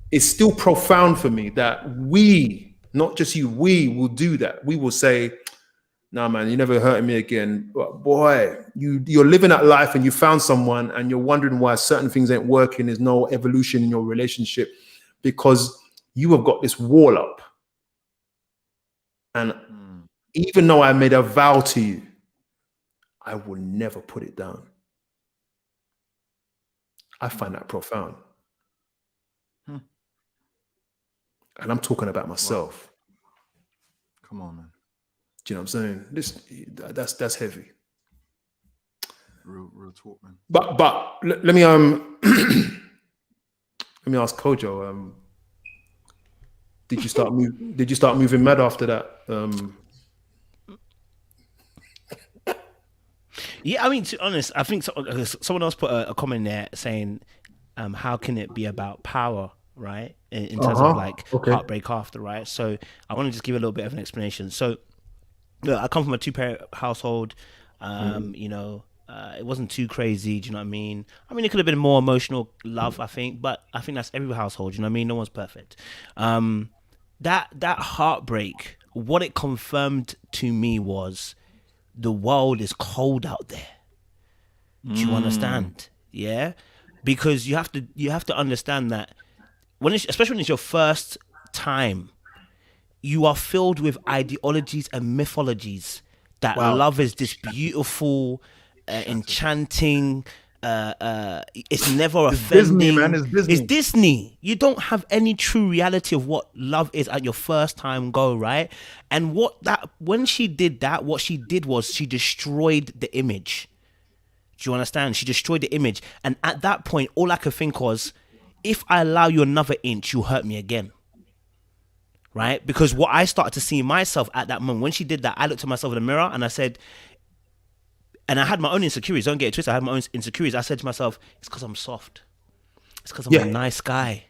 is still profound for me that we, not just you, we will do that. We will say, nah, man, you never hurting me again. But boy, you're living that life and you found someone and you're wondering why certain things ain't working. There's no evolution in your relationship because you have got this wall up. And even though I made a vow to you, I will never put it down. I find that profound. And I'm talking about myself. Wow. Come on, man. Do you know what I'm saying? That's heavy. Real talk, man. But let me let me ask Kojo. Did you start moving mad after that? Yeah, I mean, to be honest, I think someone else put a comment there saying, how can it be about power, right? In terms of like Okay. heartbreak after, right? So I want to just give a little bit of an explanation. So look, I come from a two-parent household. You know, it wasn't too crazy. Do you know what I mean? I mean, it could have been more emotional love, I think, but I think that's every household. You know what I mean? No one's perfect. That heartbreak, what it confirmed to me was the world is cold out there. Do you understand? Yeah, because you have to understand that especially when it's your first time, you are filled with ideologies and mythologies that love is this beautiful, enchanting. It's never It's Disney, offending. man. It's Disney. It's Disney. You don't have any true reality of what love is at your first time go, right? And when she did that, what she did was she destroyed the image. Do you understand? She destroyed the image. And at that point, all I could think was, if I allow you another inch, you'll hurt me again. Right? Because what I started to see in myself at that moment, when she did that, I looked at myself in the mirror and I said, and I had my own insecurities. Don't get it twisted. I had my own insecurities. I said to myself, it's because I'm soft. It's because I'm a nice guy.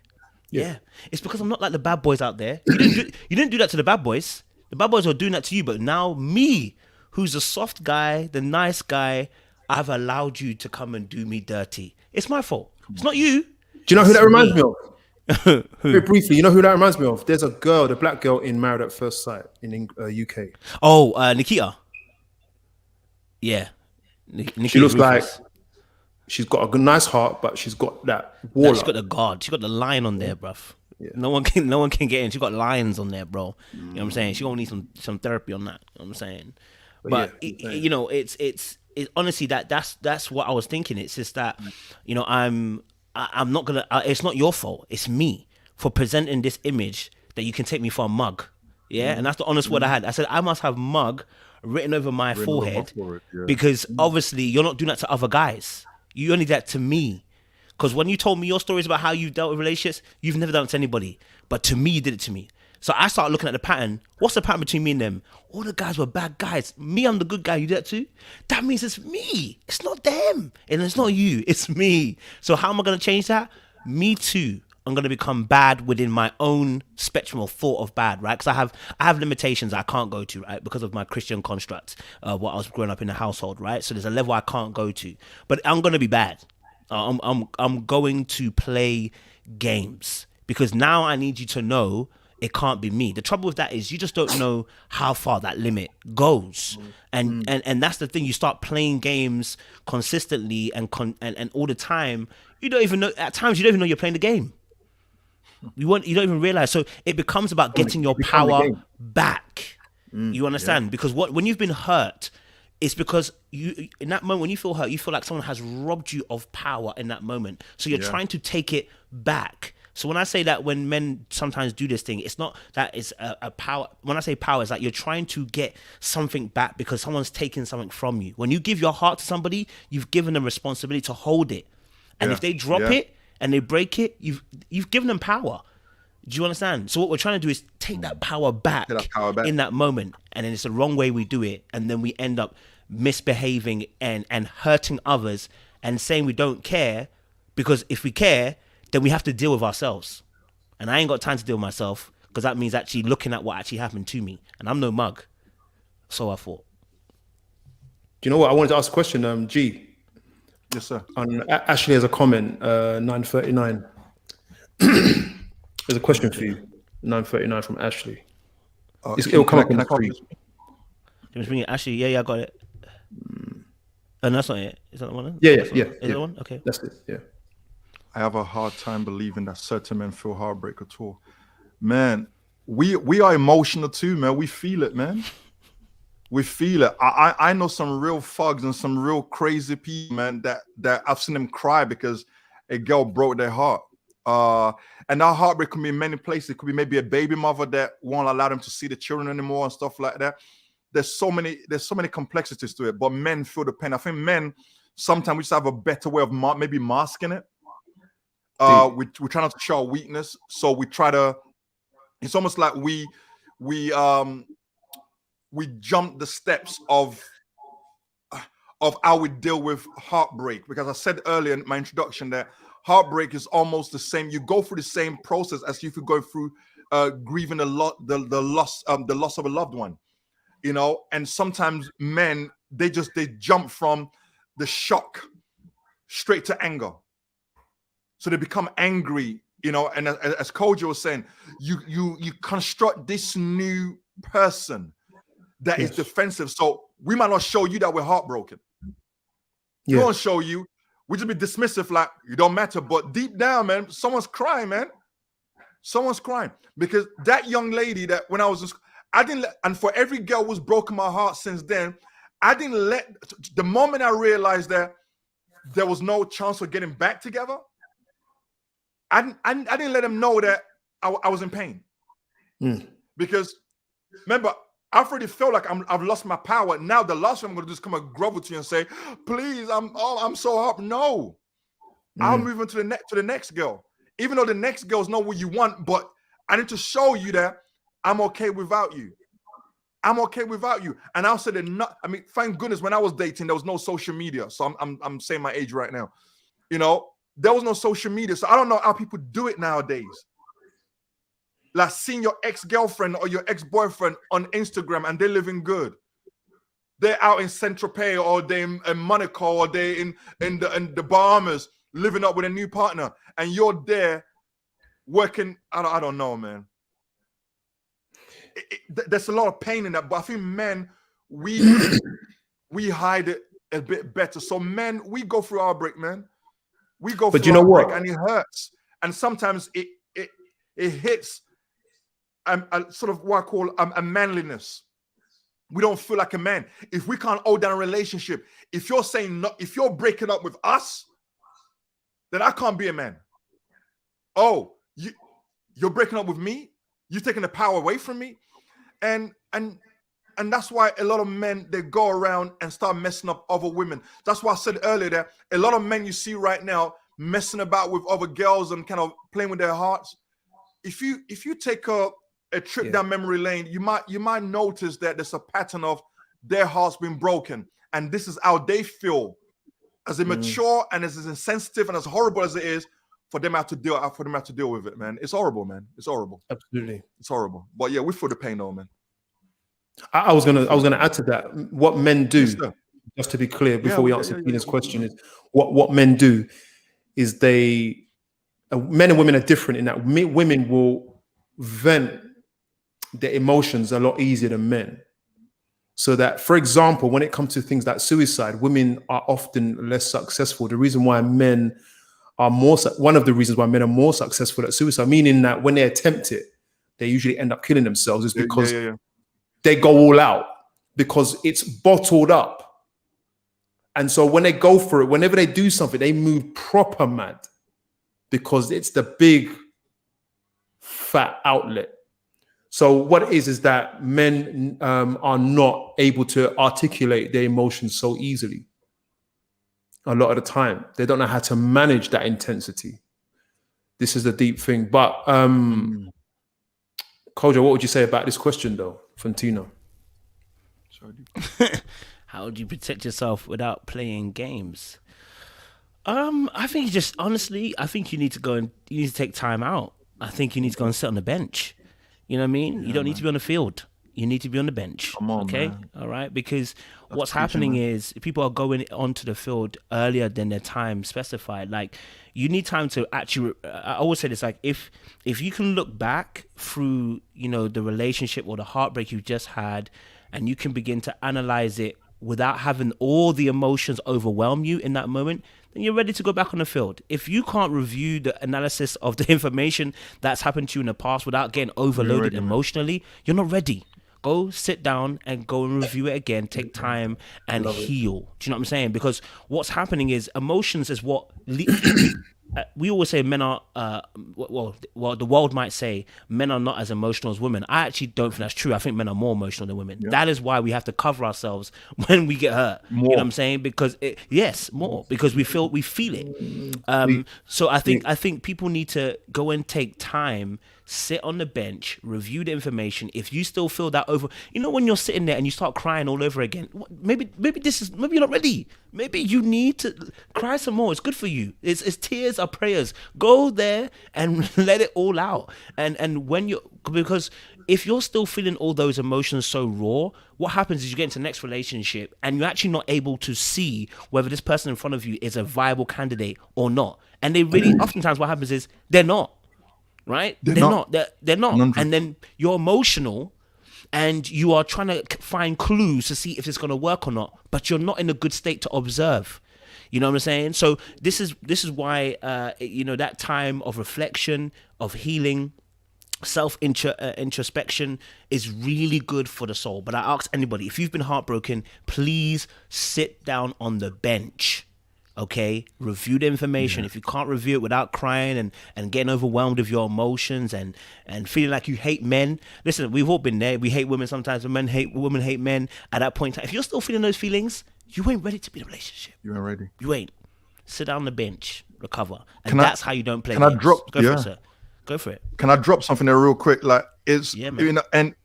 Yeah. It's because I'm not like the bad boys out there. You didn't do that to the bad boys. The bad boys were doing that to you. But now me, who's a soft guy, the nice guy, I've allowed you to come and do me dirty. It's my fault. It's not you. Do you know who that reminds me of? Who? Very briefly, you know who that reminds me of? There's a girl, the black girl in Married at First Sight in UK. Oh, Nikita. Yeah. Nikita She looks Rufus. like she's got a good, nice heart, but she's got that wall. She's got the guard. She got the lion on there, bruv. Yeah. No one can get in. She got lions on there, bro. You know what I'm saying? She gonna need some therapy on that. You know what I'm saying? But you know, it's honestly that's what I was thinking. It's just that, you know, I'm not gonna. It's not your fault. It's me for presenting this image that you can take me for a mug. Yeah, and that's the honest word I had. I said I must have mug written over my forehead because obviously you're not doing that to other guys. You only did that to me. Because when you told me your stories about how you dealt with relationships, you've never done it to anybody. But to me, you did it to me. So I started looking at the pattern. What's the pattern between me and them? All the guys were bad guys. Me, I'm the good guy. You did that too? That means it's me. It's not them. And it's not you. It's me. So how am I going to change that? Me too. I'm going to become bad within my own spectrum of thought of bad, right? Because I have limitations I can't go to, right? Because of my Christian construct, what I was growing up in the household, right? So there's a level I can't go to. But I'm going to be bad. I'm going to play games because now I need you to know it can't be me. The trouble with that is you just don't know how far that limit goes, and that's the thing. You start playing games consistently and all the time. You don't even know. At times, you don't even know you're playing the game. You don't even realize. So it becomes about getting your power back. You understand? Because when you've been hurt, it's because you in that moment when you feel hurt, you feel like someone has robbed you of power in that moment. So you're trying to take it back. So when I say that when men sometimes do this thing, it's not that it's a power. When I say power, it's like you're trying to get something back because someone's taken something from you. When you give your heart to somebody, you've given them responsibility to hold it. And if they drop it and they break it, you've given them power. Do you understand? So what we're trying to do is take that power back in that moment. And then it's the wrong way we do it. And then we end up misbehaving and hurting others and saying we don't care, because if we care, then we have to deal with ourselves. And I ain't got time to deal with myself because that means actually looking at what actually happened to me. And I'm no mug. So I thought. Do you know what? I wanted to ask a question, G. Yes, sir. Ashley has a comment, 939. There's a question for you, 939 from Ashley. It'll come up in the screen. Just bring it, Ashley. Yeah, I got it. And that's not it. Is that the one? Yeah. Is that the one? Okay. That's it. Yeah. I have a hard time believing that certain men feel heartbreak at all. Man, we are emotional too, man. We feel it, man. We feel it. I know some real thugs and some real crazy people, man, that I've seen them cry because a girl broke their heart. And that heartbreak can be in many places. It could be maybe a baby mother that won't allow them to see the children anymore and stuff like that. There's so many complexities to it, but men feel the pain. I think men sometimes we just have a better way of maybe masking it. We try not to show our weakness, so we try to. It's almost like we jump the steps of of how we deal with heartbreak, because I said earlier in my introduction that heartbreak is almost the same. You go through the same process as if you go through grieving the loss of a loved one, you know. And sometimes men, they jump from the shock straight to anger, so they become angry, you know. And as Kojo was saying, you construct this new person that is defensive. So we might not show you that we're heartbroken. We won't show you. We just be dismissive, like you don't matter. But deep down, man, someone's crying, man. Someone's crying, because that young lady that when I was in school, I didn't let, and for every girl who's broken my heart since then, I didn't let, the moment I realized that there was no chance of getting back together, I didn't let them know that I was in pain. Because remember, I've already felt like I've lost my power. Now the last thing I'm going to do is come and grovel to you and say, please, I'm so up. No, I'll move on to the next girl. Even though the next girl's not what you want, but I need to show you that I'm okay without you. I'm okay without you. And I'll say that not, I mean, thank goodness when I was dating, there was no social media. So I'm saying my age right now. You know, there was no social media. So I don't know how people do it nowadays. Like seeing your ex-girlfriend or your ex-boyfriend on Instagram and they're living good. They're out in Saint-Tropez, or they're in Monaco, or they're in the Bahamas living up with a new partner. And you're there working, I don't know, man. There's a lot of pain in that. But I think men, we hide it a bit better. So men, we go through heartbreak, man. We go through heartbreak, and it hurts. And sometimes it hits a sort of what I call a manliness. We don't feel like a man. If we can't hold down a relationship, if you're saying no, if you're breaking up with us, then I can't be a man. Oh, you're breaking up with me? You're taking the power away from me? And that's why a lot of men, they go around and start messing up other women. That's why I said earlier that a lot of men you see right now messing about with other girls and kind of playing with their hearts. If you take a trip down memory lane, you might notice that there's a pattern of their hearts being broken, and this is how they feel as immature and as insensitive and as horrible as it is for them to deal with it, man. It's horrible, man. It's horrible. Absolutely, it's horrible. But yeah, we feel the pain, though, man. I was gonna add to that. What men do, just to be clear, before we answer Tina's question, is what men do is men and women are different in that women will vent their emotions a lot easier than men. So that, for example, when it comes to things like suicide, women are often less successful. The reason why men are one of the reasons why men are more successful at suicide, meaning that when they attempt it, they usually end up killing themselves, is because they go all out, because it's bottled up. And so when they go for it, whenever they do something, they move proper mad, because it's the big fat outlet. So what it is that men are not able to articulate their emotions so easily. A lot of the time, they don't know how to manage that intensity. This is the deep thing. But Kojo, what would you say about this question, though, from Tina? How do you protect yourself without playing games? I think honestly, I think you need to take time out. I think you need to go and sit on the bench. You know what I mean? Yeah, you don't need to be on the field. You need to be on the bench. Come on, okay? Man. All right? Because what's happening is people are going onto the field earlier than their time specified. Like, you need time to actually, I always say this, like, if you can look back through, you know, the relationship or the heartbreak you just had, and you can begin to analyze it without having all the emotions overwhelm you in that moment, then you're ready to go back on the field. If you can't review the analysis of the information that's happened to you in the past without getting overloaded emotionally, you're not ready. Go sit down and go and review it again. Take time and heal. Do you know what I'm saying? Because what's happening is emotions is what we always say men are, well, the world might say men are not as emotional as women. I actually don't think that's true. I think men are more emotional than women. Yeah. That is why we have to cover ourselves when we get hurt. More. You know what I'm saying? Because more, because we feel it. So I think people need to go and take time sit on the bench, review the information. If you still feel that when you're sitting there and you start crying all over again, maybe you're not ready. Maybe you need to cry some more. It's good for you. It's tears are prayers. Go there and let it all out. And because if you're still feeling all those emotions so raw, what happens is you get into the next relationship and you're actually not able to see whether this person in front of you is a viable candidate or not. And they really, oftentimes what happens is they're not, right? They're not. They're not. 100. And then you're emotional and you are trying to find clues to see if it's going to work or not, but you're not in a good state to observe. You know what I'm saying? So this is why, that time of reflection, of healing, introspection is really good for the soul. But I ask anybody, if you've been heartbroken, please sit down on the bench. Okay, review the information. If you can't review it without crying and getting overwhelmed with your emotions and feeling like you hate men, listen, we've all been there. We hate women sometimes, women hate men. At that point in time, if you're still feeling those feelings, you ain't ready to be in a relationship. You ain't ready. You ain't. Sit down on the bench, recover, and that's how you don't play. Can I drop? Go for it, sir. Go for it. Can I drop something there real quick? Like it's man. And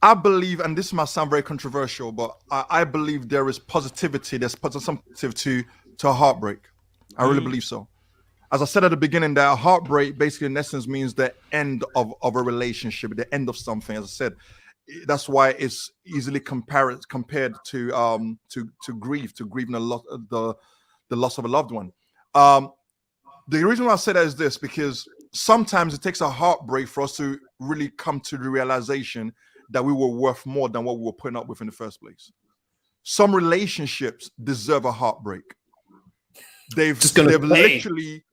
I believe, and this might sound very controversial, but I believe there is positivity. There's something to heartbreak. I really believe so. As I said at the beginning, that heartbreak basically in essence means the end of a relationship, the end of something. As I said, that's why it's easily compared to grieving the loss of a loved one. The reason why I say that is this, because sometimes it takes a heartbreak for us to really come to the realization that we were worth more than what we were putting up with in the first place. Some relationships deserve a heartbreak. They've literally,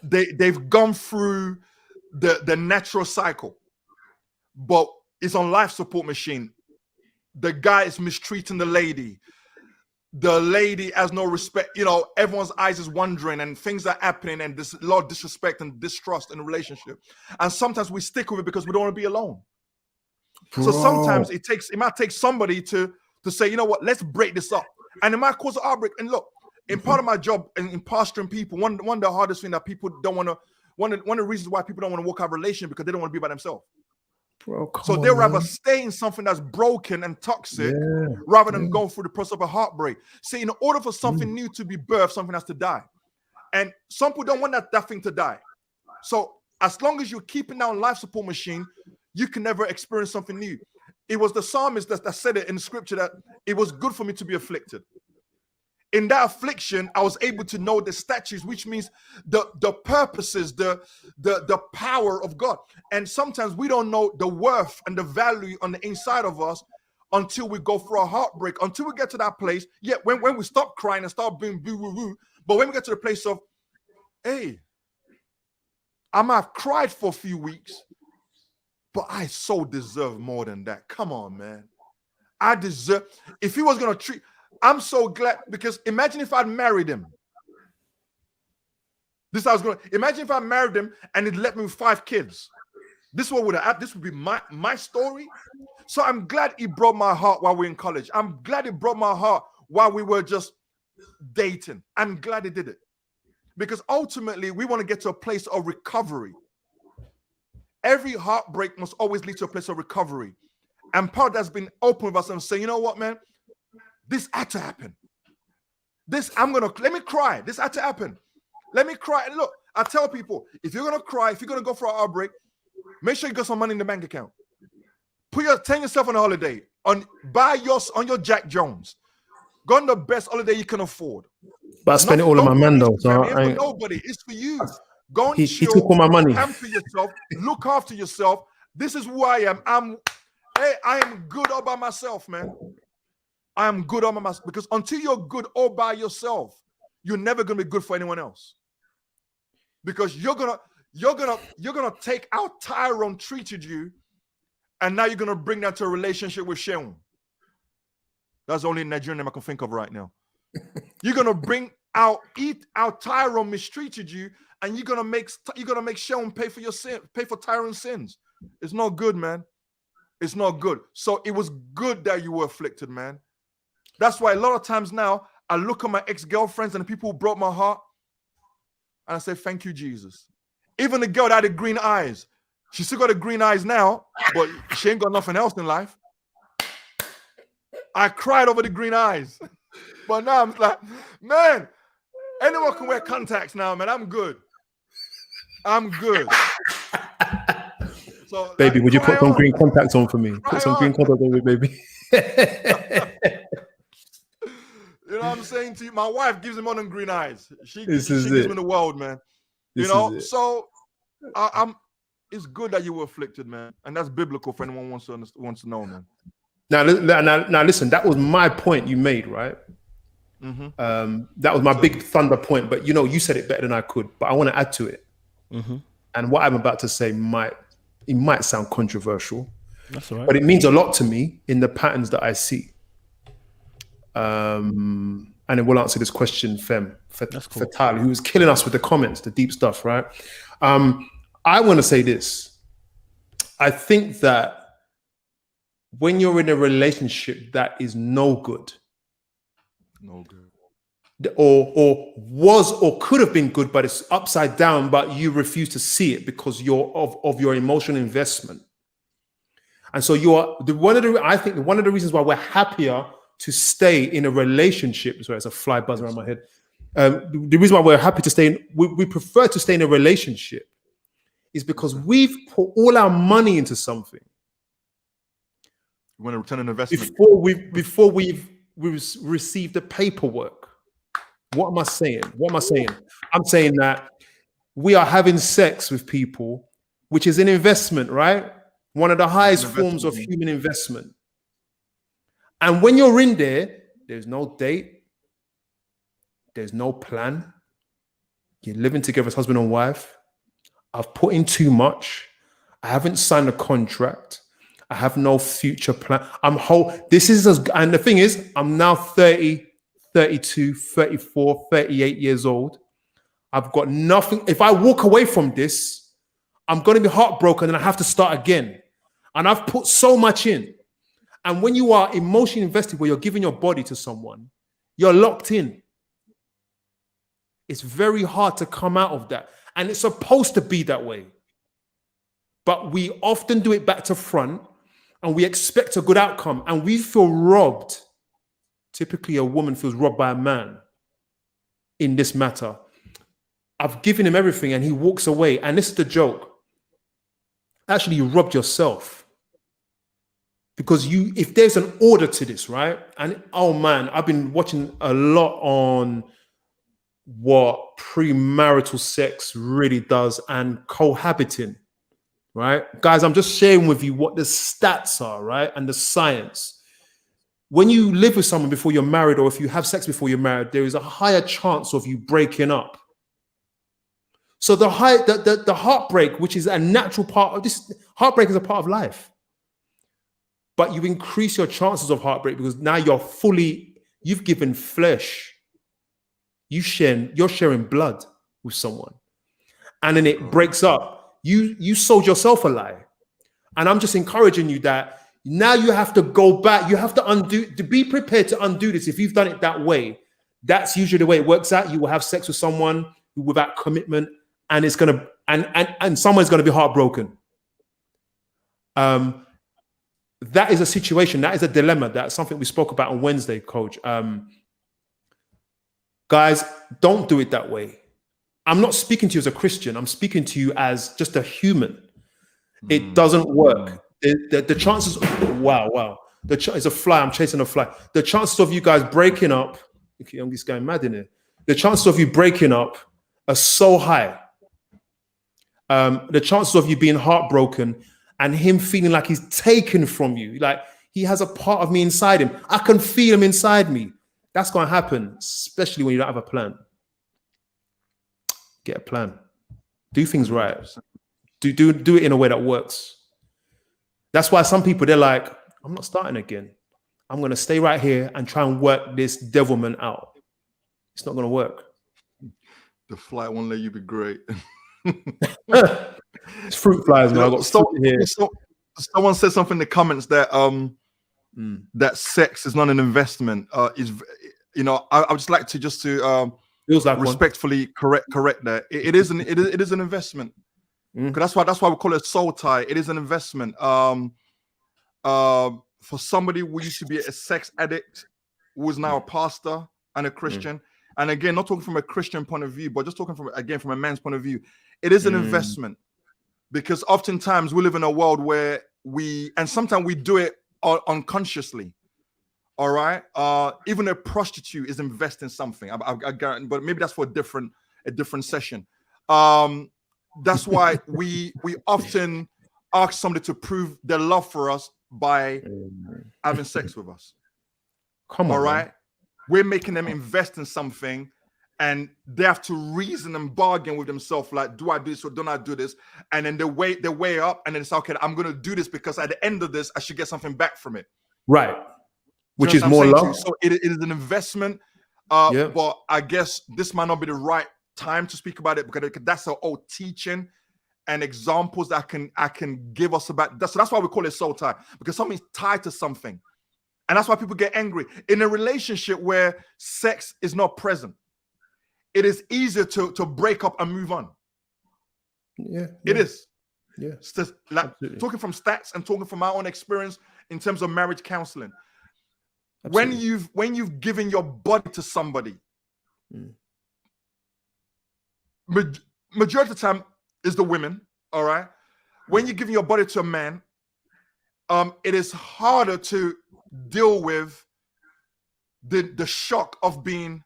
they've gone through the natural cycle, but it's on life support machine. The guy is mistreating the lady. The lady has no respect. Everyone's eyes is wandering and things are happening and this a lot of disrespect and distrust in the relationship. And sometimes we stick with it because we don't want to be alone. Bro. So sometimes it might take somebody to say, you know what, let's break this up. And it might cause an heartbreak. And look, in part of my job in pastoring people, one of the hardest things that people don't want to, one of the reasons why people don't want to walk out of a relationship because they don't want to be by themselves. Bro, so they'd rather stay in something that's broken and toxic rather than go through the process of a heartbreak. See, in order for something new to be birthed, something has to die. And some people don't want that thing to die. So as long as you're keeping down life support machine, you can never experience something new. It was the psalmist that said it in the scripture that it was good for me to be afflicted. In that affliction, I was able to know the statutes, which means the purposes, the power of God. And sometimes we don't know the worth and the value on the inside of us until we go through a heartbreak, until we get to that place. Yeah, when we stop crying and start being boo-woo-woo, but when we get to the place of, hey, I might have cried for a few weeks, but I so deserve more than that. Come on, man. I deserve, if he was going to treat, I'm so glad, because imagine if I'd married him. Imagine if I married him and he'd left me with 5 kids. This would be my story. So I'm glad he broke my heart while we were in college. I'm glad he broke my heart while we were just dating. I'm glad he did it. Because ultimately, we want to get to a place of recovery. Every heartbreak must always lead to a place of recovery. And part that's been open with us and saying, you know what, man? This had to happen. Let me cry. This had to happen. Let me cry. And look, I tell people, if you're going to cry, if you're going to go for a heartbreak, make sure you got some money in the bank account. Take yourself on a holiday. On your Jack Jones. Go on the best holiday you can afford. But I spend it all on my man though. So it's for nobody. It's for you. Go and he chill. He took all my money. Camp for yourself. Look after yourself. This is who I am. I am good all by myself, man. I am good all by myself. Because until you're good all by yourself, you're never gonna be good for anyone else. Because you're gonna take how Tyrone treated you, and now you're gonna bring that to a relationship with Sheun. That's the only Nigerian name I can think of right now. You're gonna bring out Tyrone mistreated you, and you're gonna make Sheun pay for your sin, pay for Tyrone's sins. It's not good, man. It's not good. So it was good that you were afflicted, man. That's why a lot of times now I look at my ex-girlfriends and the people who broke my heart, and I say, "Thank you, Jesus." Even the girl that had the green eyes, she still got the green eyes now, but she ain't got nothing else in life. I cried over the green eyes. But now I'm like, man, anyone can wear contacts now, man. I'm good. So, Baby, like, would you put some on. green contacts on for me? Cry Put some on. green contacts on me, baby. You know what I'm saying to you? My wife gives me more than green eyes. She This gives is me it. the world, man. This You know, is it. so it's good that you were afflicted, man. And that's biblical for anyone wants to know, man. Now, listen, that was my point you made, right? That was my big thunder point, but you know, you said it better than I could, but I want to add to it. And what I'm about to say might sound controversial. That's all right. But it means a lot to me in the patterns that I see. And then we'll answer this question, Fem, for Tyler, who was killing us with the comments, the deep stuff, right? I want to say this. I think that when you're in a relationship that is no good, or was or could have been good, but it's upside down, but you refuse to see it because you're of your emotional investment. And so I think one of the reasons why we're happier to stay in a relationship, sorry, it's a fly buzz around my head. The reason why we're happy to stay in, we prefer to stay in a relationship is because we've put all our money into something. You want to return an investment Before we've received the paperwork. What am I saying? I'm saying that we are having sex with people, which is an investment, right? One of the highest forms of human investment. And when you're in there, there's no date, there's no plan. You're living together as husband and wife. I've put in too much. I haven't signed a contract. I have no future plan. And the thing is, I'm now 30, 32, 34, 38 years old. I've got nothing. If I walk away from this, I'm going to be heartbroken and I have to start again. And I've put so much in. And when you are emotionally invested, where you're giving your body to someone, you're locked in. It's very hard to come out of that. And it's supposed to be that way. But we often do it back to front and we expect a good outcome and we feel robbed. Typically, a woman feels robbed by a man in this matter. I've given him everything and he walks away. And this is the joke. Actually, you robbed yourself. Because if there's an order to this, right? And oh man, I've been watching a lot on what premarital sex really does and cohabiting, right? Guys, I'm just sharing with you what the stats are, right? And the science. When you live with someone before you're married, or if you have sex before you're married, there is a higher chance of you breaking up. So the heartbreak, which is a natural part of this, heartbreak is a part of life. But you increase your chances of heartbreak because now you've given flesh. You're sharing blood with someone. And then it breaks up. You sold yourself a lie. And I'm just encouraging you that now you have to go back. You have to be prepared to undo this. If you've done it that way, that's usually the way it works out. You will have sex with someone without commitment, and it's gonna and someone's gonna be heartbroken. That is a situation. That is a dilemma. That's something we spoke about on Wednesday, Coach. Guys, don't do it that way. I'm not speaking to you as a Christian. I'm speaking to you as just a human. It doesn't work. The chances. Wow. It's a fly. I'm chasing a fly. The chances of you guys breaking up. Okay, I'm just going mad in here. The chances of you breaking up are so high. The chances of you being heartbroken and him feeling like he's taken from you, like he has a part of me inside him. I can feel him inside me. That's going to happen, especially when you don't have a plan. Get a plan. Do things right. Do it in a way that works. That's why some people, they're like, I'm not starting again. I'm going to stay right here and try and work this devilment out. It's not going to work. The flight won't let you be great. It's fruit flies, man. I got fruit here. Someone said something in the comments that that sex is not an investment. I would just like to Feels like respectfully correct that it is an investment. Because that's why we call it soul tie. It is an investment. For somebody who used to be a sex addict, who is now a pastor and a Christian, and again, not talking from a Christian point of view, but just talking from a man's point of view, it is an investment, because oftentimes we live in a world where sometimes we do it unconsciously. All right, even a prostitute is investing something. I guarantee, but maybe that's for a different session. That's why we often ask somebody to prove their love for us by having sex with us. Come on, all right. Man. We're making them invest in something, and they have to reason and bargain with themselves. Like, do I do this or don't I do this? And then they weigh up, and then it's okay. I'm going to do this because at the end of this, I should get something back from it. Right. Which is more love. So it is an investment. But I guess this might not be the right time to speak about it, because that's an old teaching and examples that I can give us about that. So that's why we call it soul tie, because something's tied to something. And that's why people get angry. In a relationship where sex is not present, it is easier to break up and move on. Yeah. It is. Yeah. Like, talking from stats and talking from my own experience in terms of marriage counseling. Absolutely. When you've given your body to somebody, majority of the time is the women, all right? When you're giving your body to a man, it is harder to deal with the shock of being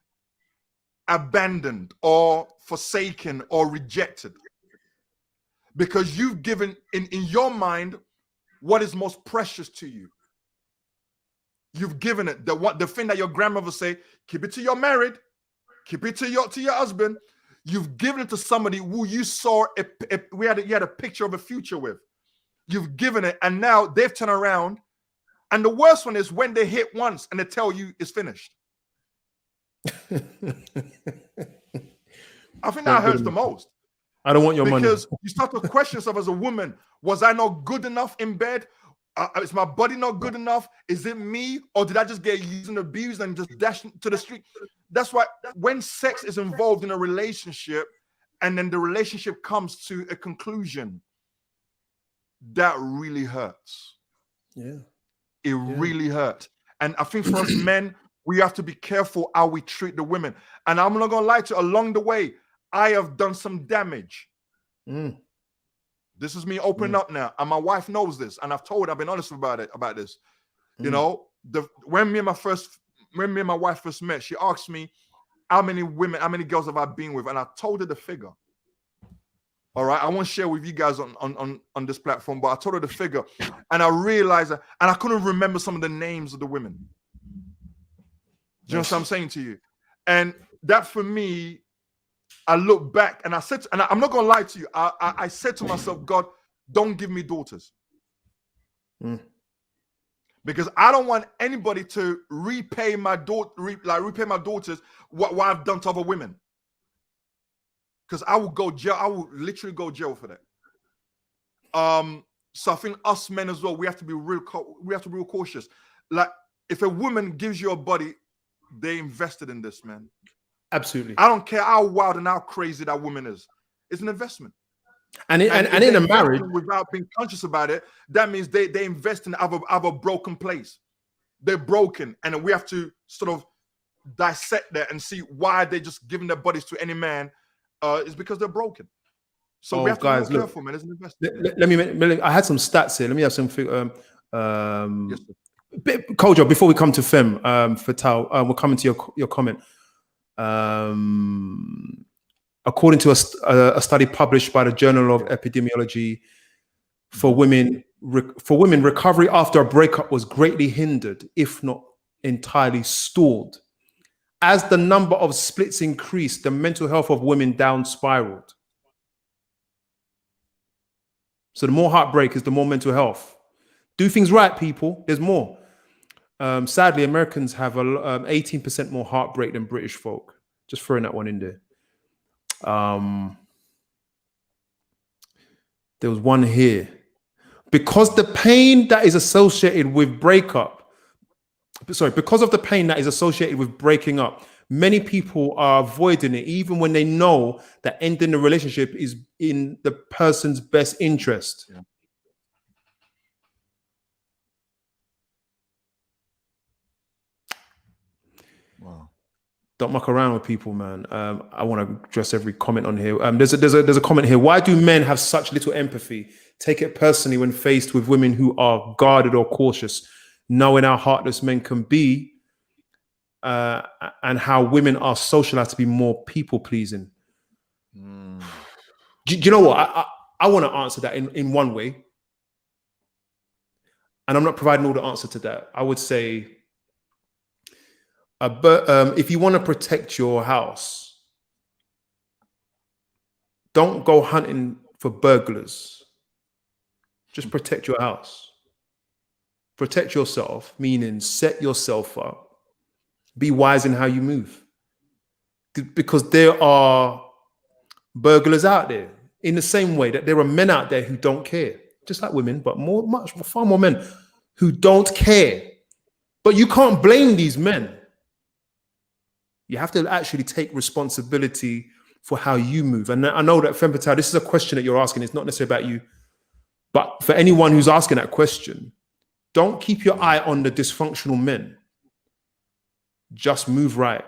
abandoned or forsaken or rejected, because you've given in your mind what is most precious to you. You've given it the thing that your grandmother say, keep it till you're married, keep it to your husband. You've given it to somebody who you saw you had a picture of a future with. You've given it, and now they've turned around. And the worst one is when they hit once and they tell you it's finished. I think that hurts the most. I don't want your money. Because you start to question yourself as a woman. Was I not good enough in bed? Is my body not good enough? Is it me? Or did I just get used and abused and just dashed to the street? That's why when sex is involved in a relationship and then the relationship comes to a conclusion, that really hurts. Yeah. It really hurts. And I think for us men, we have to be careful how we treat the women. And I'm not going to lie to you, along the way, I have done some damage. This is me opening up now. And my wife knows this. And I've been honest about this. You know, when me and my wife first met, she asked me, how many girls have I been with? And I told her the figure. All right, I won't share with you guys on this platform, but I told her the figure, and I realized that, and I couldn't remember some of the names of the women. Do you know what I'm saying to you? And that for me, I look back and I said, and I'm not gonna lie to you, I said to myself, God, don't give me daughters, because I don't want anybody to repay my daughters what I've done to other women. Because I will go jail. I will literally go jail for that. So I think us men as well, we have to be real cautious. Like, if a woman gives you a body, they invested in this, man. Absolutely. I don't care how wild and how crazy that woman is. It's an investment. And in a marriage, without being conscious about it, that means they invest in a broken place. They're broken, and we have to sort of dissect that and see why they're just giving their bodies to any man. Is because they're broken. So we have to be careful, man. It's an investment. Let me. I had some stats here. Let me have some. Yes, Kojo, before we come to Fem, Fatal, we're coming to your comment. According to a study published by the Journal of Epidemiology, for women, recovery after a breakup was greatly hindered, if not entirely stalled. As the number of splits increased, the mental health of women down spiraled. So the more heartbreak is, the more mental health. Do things right, people. There's more. Sadly, Americans have 18% more heartbreak than British folk. Just throwing that one in there. There was one here. Because the pain that is associated with breakup, because of the pain that is associated with breaking up, Many people are avoiding it, even when they know that ending the relationship is in the person's best interest. Yeah. Wow. Don't muck around with people, man. I want to address every comment on here. There's a comment here. Why do men have such little empathy? Take it personally when faced with women who are guarded or cautious, knowing how heartless men can be, and how women are socialized to be more people pleasing. Do you know what? I want to answer that in one way, and I'm not providing all the answer to that. I would say, if you want to protect your house, don't go hunting for burglars. Just protect your house. Protect yourself, meaning set yourself up. Be wise in how you move. Because there are burglars out there, in the same way that there are men out there who don't care. Just like women, but far more men who don't care. But you can't blame these men. You have to actually take responsibility for how you move. And I know that Fempertal, this is a question that you're asking. It's not necessarily about you. But for anyone who's asking that question, don't keep your eye on the dysfunctional men. Just move right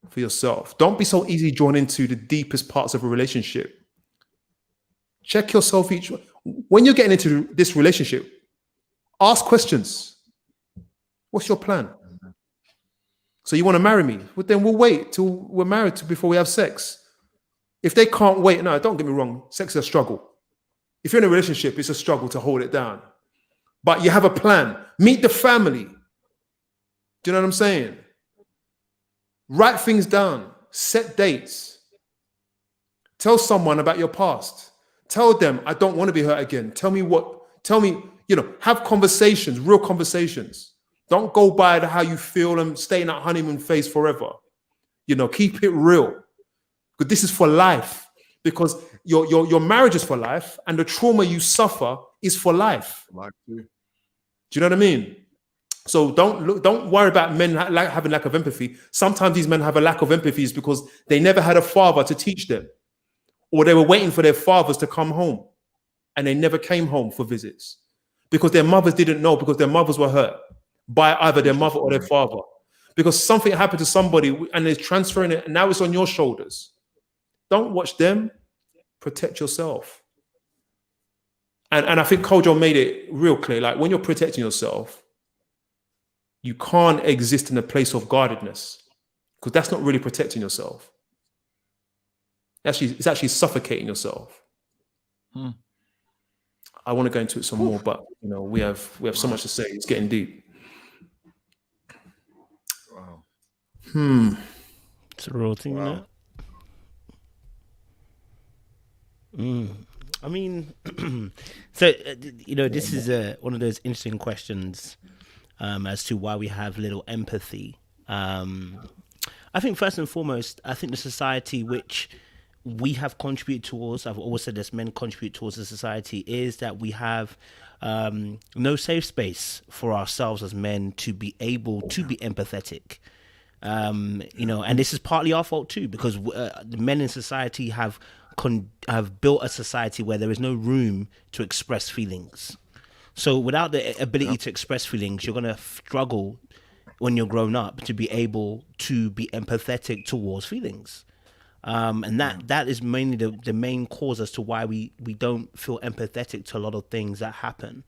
for yourself. Don't be so easily drawn into the deepest parts of a relationship. Check yourself when you're getting into this relationship, ask questions. What's your plan? So you want to marry me? Well, then we'll wait till we're married before we have sex. If they can't wait, no, don't get me wrong. Sex is a struggle. If you're in a relationship, it's a struggle to hold it down. But you have a plan. Meet the family. Do you know what I'm saying? Write things down. Set dates. Tell someone about your past. Tell them, I don't want to be hurt again. Tell me, have conversations, real conversations. Don't go by how you feel and stay in that honeymoon phase forever. Keep it real. Because this is for life. Because your marriage is for life, and the trauma you suffer is for life. Life too. Do you know what I mean? So don't worry about men having lack of empathy. Sometimes these men have a lack of empathy is because they never had a father to teach them, or they were waiting for their fathers to come home, and they never came home for visits because their mothers didn't know, because their mothers were hurt by either their mother or their father, because something happened to somebody and they're transferring it, and now it's on your shoulders. Don't watch them. Protect yourself. And I think Kojo made it real clear. Like, when you're protecting yourself, you can't exist in a place of guardedness, because that's not really protecting yourself. It's actually suffocating yourself. I want to go into it some more, but we have so much to say. It's getting deep. Wow. It's a real thing, isn't it? I mean, so this is one of those interesting questions as to why we have little empathy. I think first and foremost, I think the society which we have contributed towards, I've always said this, men contribute towards the society, is that we have no safe space for ourselves as men to be able to be empathetic. And this is partly our fault too, because the men in society have built a society where there is no room to express feelings. So without the ability to express feelings, you're going to struggle when you're grown up to be able to be empathetic towards feelings. And that is mainly the main cause as to why we don't feel empathetic to a lot of things that happen.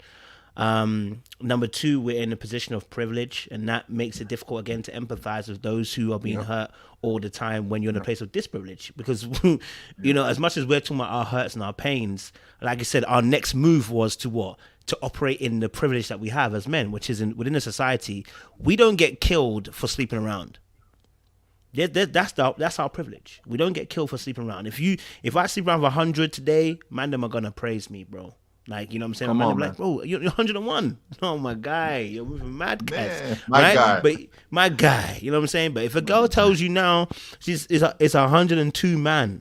Number two, we're in a position of privilege, and that makes it difficult again to empathize with those who are being hurt all the time when you're in a place of disprivilege. Because as much as we're talking about our hurts and our pains, like I said, our next move was to operate in the privilege that we have as men, which is within a society. We don't get killed for sleeping around. That's our privilege. We don't get killed for sleeping around. If I sleep around with 100 today, man, them are gonna praise me, bro. Like, you know what I'm saying? Come on, like, bro, you're 101. Oh, my guy. You're moving mad cats. My guy. But my guy, you know what I'm saying? But if a girl tells you now it's 102 man,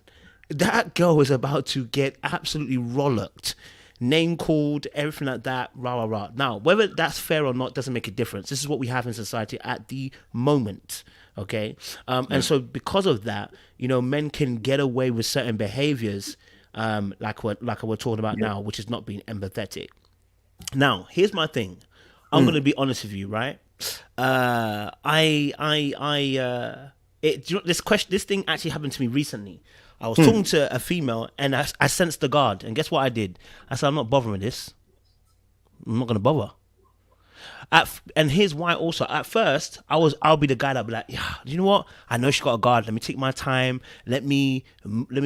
that girl is about to get absolutely rollocked. name called, everything like that, rah, rah, rah. Now, whether that's fair or not doesn't make a difference. This is what we have in society at the moment, okay? And so because of that, you know, men can get away with certain behaviors, like we're talking about now, which is not being empathetic. Now, here's my thing. I'm going to be honest with you, right? This thing actually happened to me recently. I was talking to a female and I sensed the guard, and guess what I did? I said, I'm not bothering with this. I'm not going to bother. And here's why also. At first, I'll be the guy that'll be like, yeah, you know what? I know she got a guard. Let me take my time. Let me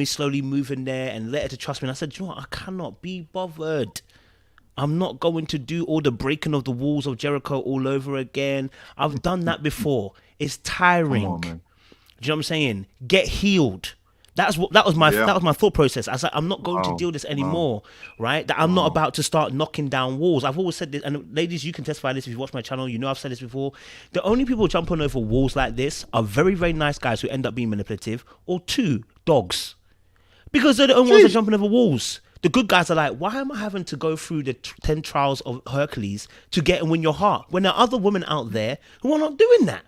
slowly move in there and let her to trust me. And I said, you know what? I cannot be bothered. I'm not going to do all the breaking of the walls of Jericho all over again. I've done that before. It's tiring. Come on, man. Do you know what I'm saying? Get healed. That was my thought process. I was like, I'm not going to deal this anymore, right? That I'm not about to start knocking down walls. I've always said this, and ladies, you can testify this if you watch my channel. You know I've said this before. The only people jumping over walls like this are very, very nice guys who end up being manipulative, or two, dogs. Because they're the only ones that are jumping over walls. The good guys are like, why am I having to go through the 10 trials of Hercules to get and win your heart when there are other women out there who are not doing that?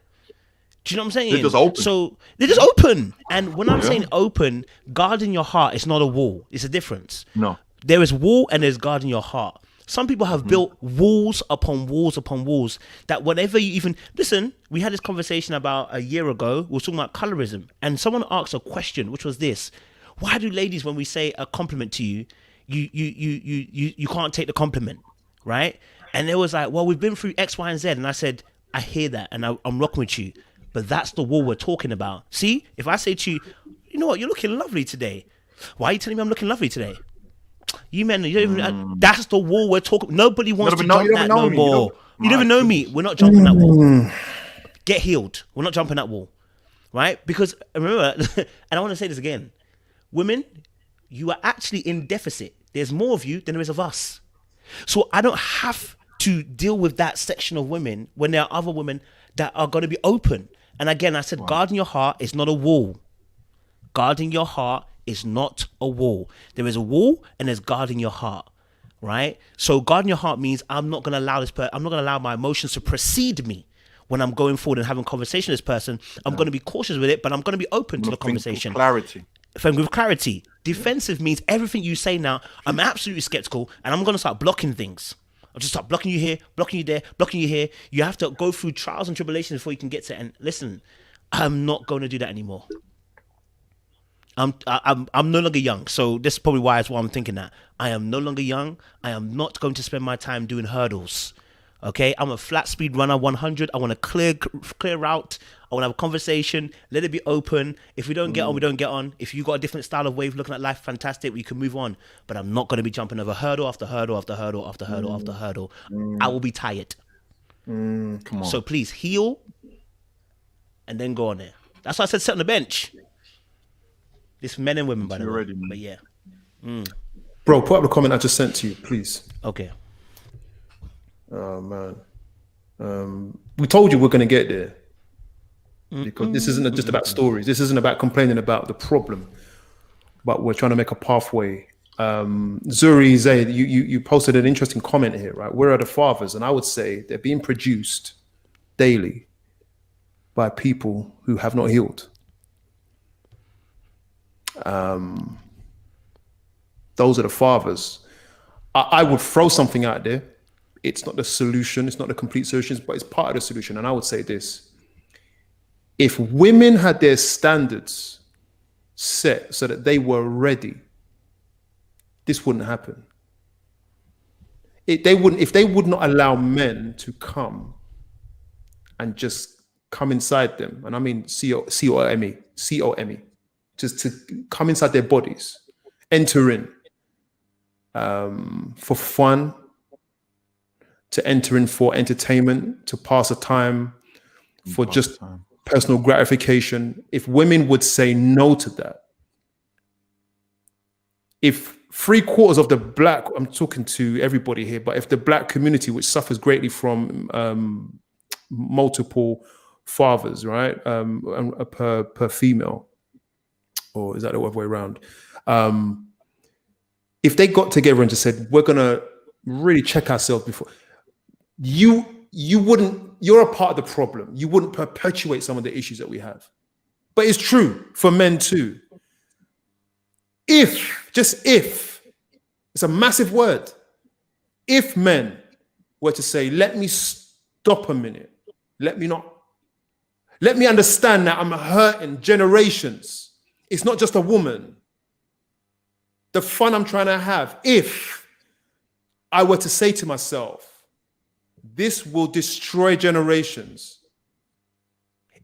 Do you know what I'm saying? They're just open. So they're just open. And when I'm saying open, guarding your heart is not a wall. It's a difference. No. There is wall and there's guarding your heart. Some people have built walls upon walls upon walls that whenever you even... Listen, we had this conversation about a year ago. We were talking about colorism. And someone asked a question, which was this. Why do ladies, when we say a compliment to you, you can't take the compliment, right? And it was like, well, we've been through X, Y, and Z. And I said, I hear that and I'm rocking with you. But that's the wall we're talking about. See, if I say to you, you know what, you're looking lovely today. Why are you telling me I'm looking lovely today? You men, you don't even, that's the wall we're talking. Nobody wants to jump that no more. You don't even know me. We're not jumping that wall. Get healed. We're not jumping that wall, right? Because remember, and I want to say this again, women, you are actually in deficit. There's more of you than there is of us. So I don't have to deal with that section of women when there are other women that are going to be open. And again, I said, guarding your heart is not a wall. Guarding your heart is not a wall. There is a wall and there's guarding your heart, right? So guarding your heart means I'm not going to allow I'm not going to allow my emotions to precede me when I'm going forward and having a conversation with this person. I'm going to be cautious with it, but I'm going to be open to the conversation. Clarity. With clarity. Defensive means everything you say now, I'm absolutely skeptical and I'm going to start blocking things. I'll just start blocking you here, blocking you there, blocking you here. You have to go through trials and tribulations before you can get to it. And listen, I'm not going to do that anymore. I'm no longer young. So this is probably why I'm thinking that. I am no longer young. I am not going to spend my time doing hurdles. Okay, I'm a flat speed runner, 100. I want a clear route. I want to have a conversation. Let it be open. If we don't get on, we don't get on. If you got a different style of way of looking at life, fantastic. We can move on. But I'm not going to be jumping over hurdle after hurdle after hurdle after hurdle after hurdle. I will be tired. Come on. So please heal and then go on there. That's why I said sit on the bench. This men and women, by the way. But yeah. Bro, put up the comment I just sent to you, please. Okay. Oh man, we told you we're going to get there because this isn't just about stories. This isn't about complaining about the problem, but we're trying to make a pathway. Zuri Zaid, you posted an interesting comment here, right? Where are the fathers? And I would say they're being produced daily by people who have not healed. Those are the fathers. I would throw something out there. It's not the solution. It's not the complete solution, but it's part of the solution. And I would say this. If women had their standards set so that they were ready, this wouldn't happen. If they would not allow men to come and just come inside them, and I mean C-O-M-E, just to come inside their bodies, enter in for fun, to enter in for entertainment, to pass a time, for just personal gratification. If women would say no to that, if 3/4 of the black, I'm talking to everybody here, but if the black community, which suffers greatly from multiple fathers, right, per female, or is that the other way around? if they got together and just said, we're going to really check ourselves before, you wouldn't, you're a part of the problem. You wouldn't perpetuate some of the issues that we have. But it's true for men too. If, just if, it's a massive word. If men were to say, let me stop a minute, let me understand that I'm hurting generations. It's not just a woman. The fun I'm trying to have, if I were to say to myself, this will destroy generations.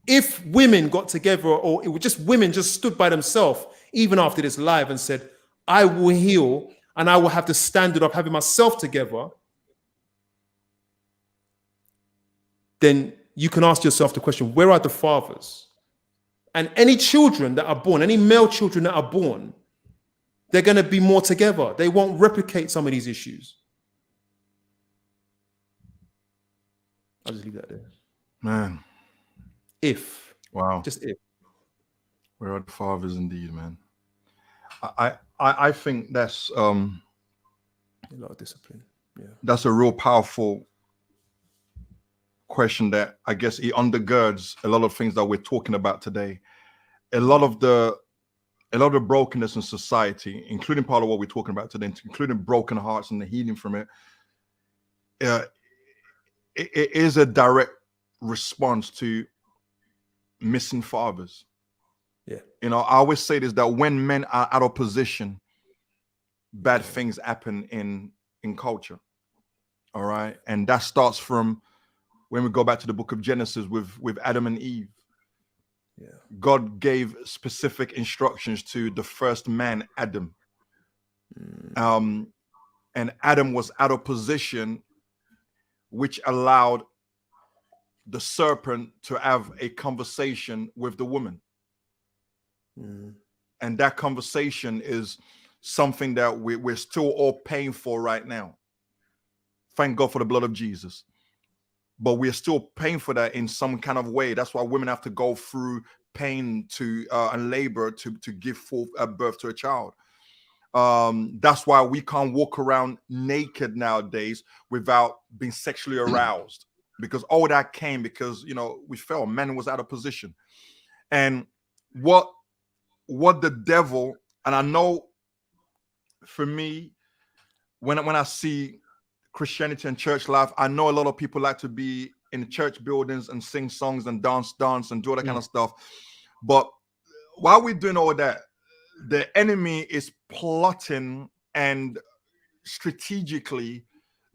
If women got together, or it was just women just stood by themselves, even after this live, and said, I will heal and I will have the standard of having myself together, then you can ask yourself the question, where are the fathers? And any children that are born, any male children that are born, they're going to be more together. They won't replicate some of these issues. I'll just leave that there. Man. If. Wow. Just if. Where are the fathers indeed, man? I think that's a lot of discipline. Yeah. That's a real powerful question that I guess it undergirds a lot of things that we're talking about today. A lot of the brokenness in society, including part of what we're talking about today, including broken hearts and the healing from it, it is a direct response to missing fathers. Yeah. You know, I always say this, that when men are out of position, bad things happen in culture. All right. And that starts from when we go back to the book of Genesis with Adam and Eve. Yeah. God gave specific instructions to the first man, Adam. And Adam was out of position, which allowed the serpent to have a conversation with the woman. And that conversation is something that we're still all paying for right now. Thank God for the blood of Jesus. But we're still paying for that in some kind of way. That's why women have to go through pain and labor to give forth birth to a child. That's why we can't walk around naked nowadays without being sexually aroused, because all that came because, you know, we fell. Man was out of position. And what the devil, and I know for me, when I see Christianity and church life, I know a lot of people like to be in church buildings and sing songs and dance and do all that kind of stuff. But while we're doing all that, the enemy is plotting and strategically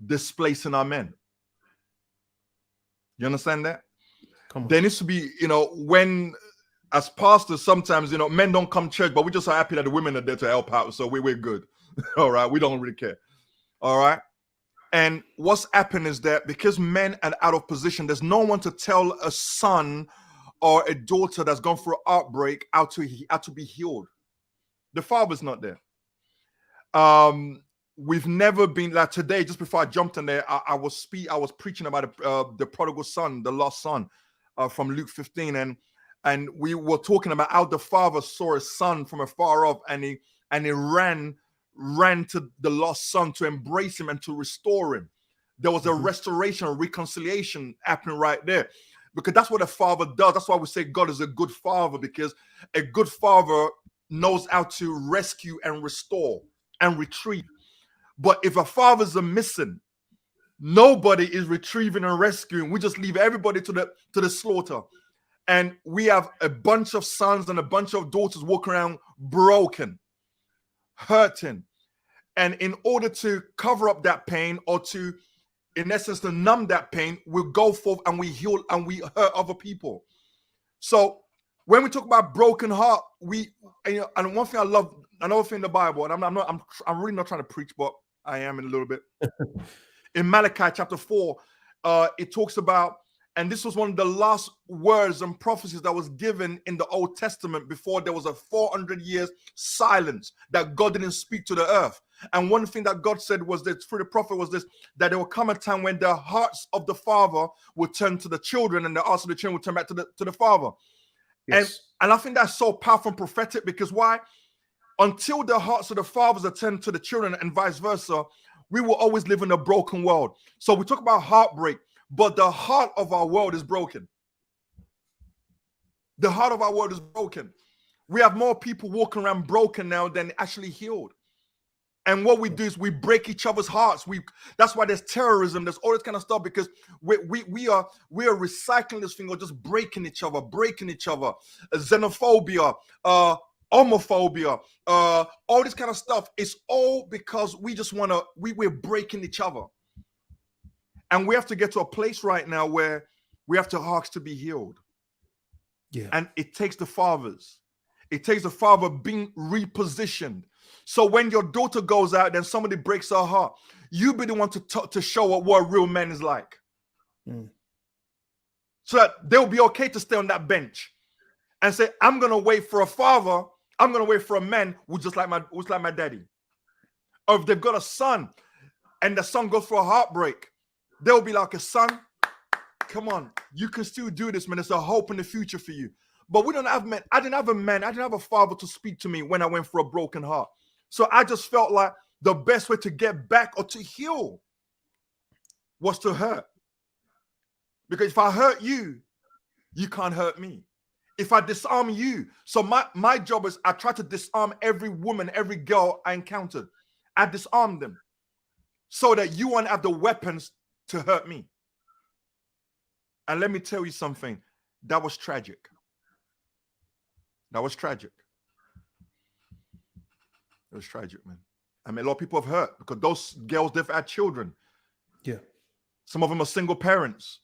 displacing our men. You understand that? There needs to be, you know, when as pastors, sometimes, you know, men don't come to church, but we just are happy that the women are there to help out. So we're good. All right. We don't really care. All right. And what's happened is that because men are out of position, there's no one to tell a son or a daughter that's gone through a heartbreak how to be healed. The father's not there. We've never been like today. Just before I jumped in there, I was preaching about the prodigal son, the lost son, from Luke 15, and we were talking about how the father saw his son from afar off, and he ran to the lost son to embrace him and to restore him. There was a restoration, a reconciliation happening right there, because that's what a father does. That's why we say God is a good father, because a good father knows how to rescue and restore and retrieve. But if our fathers are missing, nobody is retrieving and rescuing. We just leave everybody to the slaughter. And we have a bunch of sons and a bunch of daughters walking around broken, hurting. And in order to cover up that pain, or to, in essence, to numb that pain, we'll go forth and we heal and we hurt other people. So when we talk about broken heart, and one thing I love, another thing in the Bible, and I'm really not trying to preach, but I am in a little bit. In Malachi chapter 4, it talks about, and this was one of the last words and prophecies that was given in the Old Testament before there was a 400 years silence that God didn't speak to the earth. And one thing that God said was that through the prophet was this, that there will come a time when the hearts of the father would turn to the children and the hearts of the children would turn back to the father. Yes. And I think that's so powerful and prophetic, because why? until the hearts of the fathers attend to the children and vice versa, we will always live in a broken world. So we talk about heartbreak, but the heart of our world is broken. The heart of our world is broken. We have more people walking around broken now than actually healed. And what we do is we break each other's hearts. That's why there's terrorism, there's all this kind of stuff, because we are recycling this thing, or just breaking each other, xenophobia, homophobia, all this kind of stuff. It's all because we just want to, we're breaking each other. And we have to get to a place right now where we have to ask to be healed. Yeah. And it takes the fathers. It takes the father being repositioned. So when your daughter goes out and somebody breaks her heart, you be the one to show her what a real man is like. So that they'll be okay to stay on that bench and say, I'm going to wait for a father. I'm going to wait for a man who's just like my daddy. Or if they've got a son and the son goes for a heartbreak, they'll be like, a son, come on, you can still do this, man. There's a hope in the future for you. But we don't have men. I didn't have a father to speak to me when I went for a broken heart. So I just felt like the best way to get back or to heal was to hurt. Because if I hurt you, you can't hurt me. If I disarm you, so my job is I try to disarm every woman, every girl I encountered. I disarm them so that you won't have the weapons to hurt me. And let me tell you something, that was tragic. That was tragic. It was tragic, man. I mean, a lot of people have hurt because those girls, they've had children. Yeah. Some of them are single parents.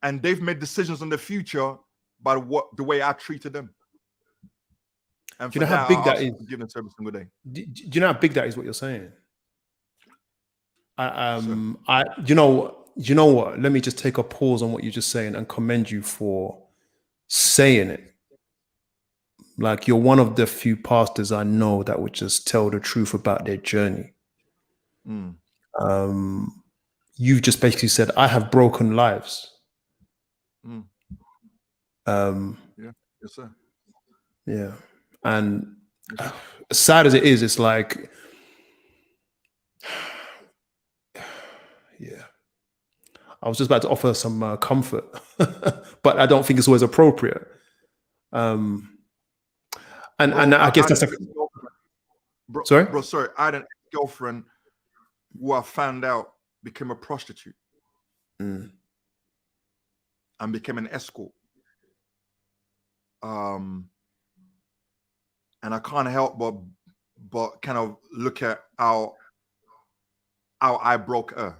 And they've made decisions on the future by the way I treated them. And do you know how big that is? Give them every single day. Do you know how big that is? What you're saying? You know what? Let me just take a pause on what you're just saying and commend you for saying it. Like, you're one of the few pastors I know that would just tell the truth about their journey. You've just basically said, I have broken lives. Yeah, yes, sir. Yeah. And as sad as it is, it's like, yeah. I was just about to offer some comfort, but I don't think it's always appropriate. And I guess that's sorry? Bro, sorry. I had an ex-girlfriend who I found out became a prostitute and became an escort. And I can't help but kind of look at how I broke her.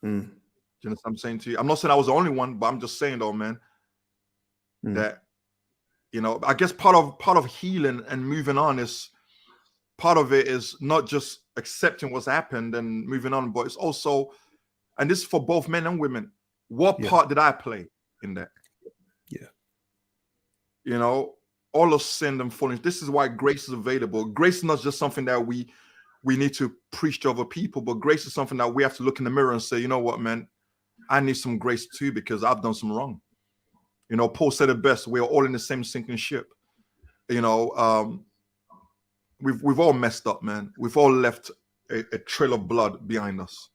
Do you know what I'm saying to you? I'm not saying I was the only one, but I'm just saying though, man, that, you know, I guess part of healing and moving on is, part of it is not just accepting what's happened and moving on, but it's also, and this is for both men and women, what part did I play in that? Yeah. You know, all of sin and falling. This is why grace is available. Grace is not just something that we need to preach to other people, but grace is something that we have to look in the mirror and say, you know what, man, I need some grace too because I've done some wrong. You know, Paul said it best. We are all in the same sinking ship. You know, we've all messed up, man. We've all left a trail of blood behind us.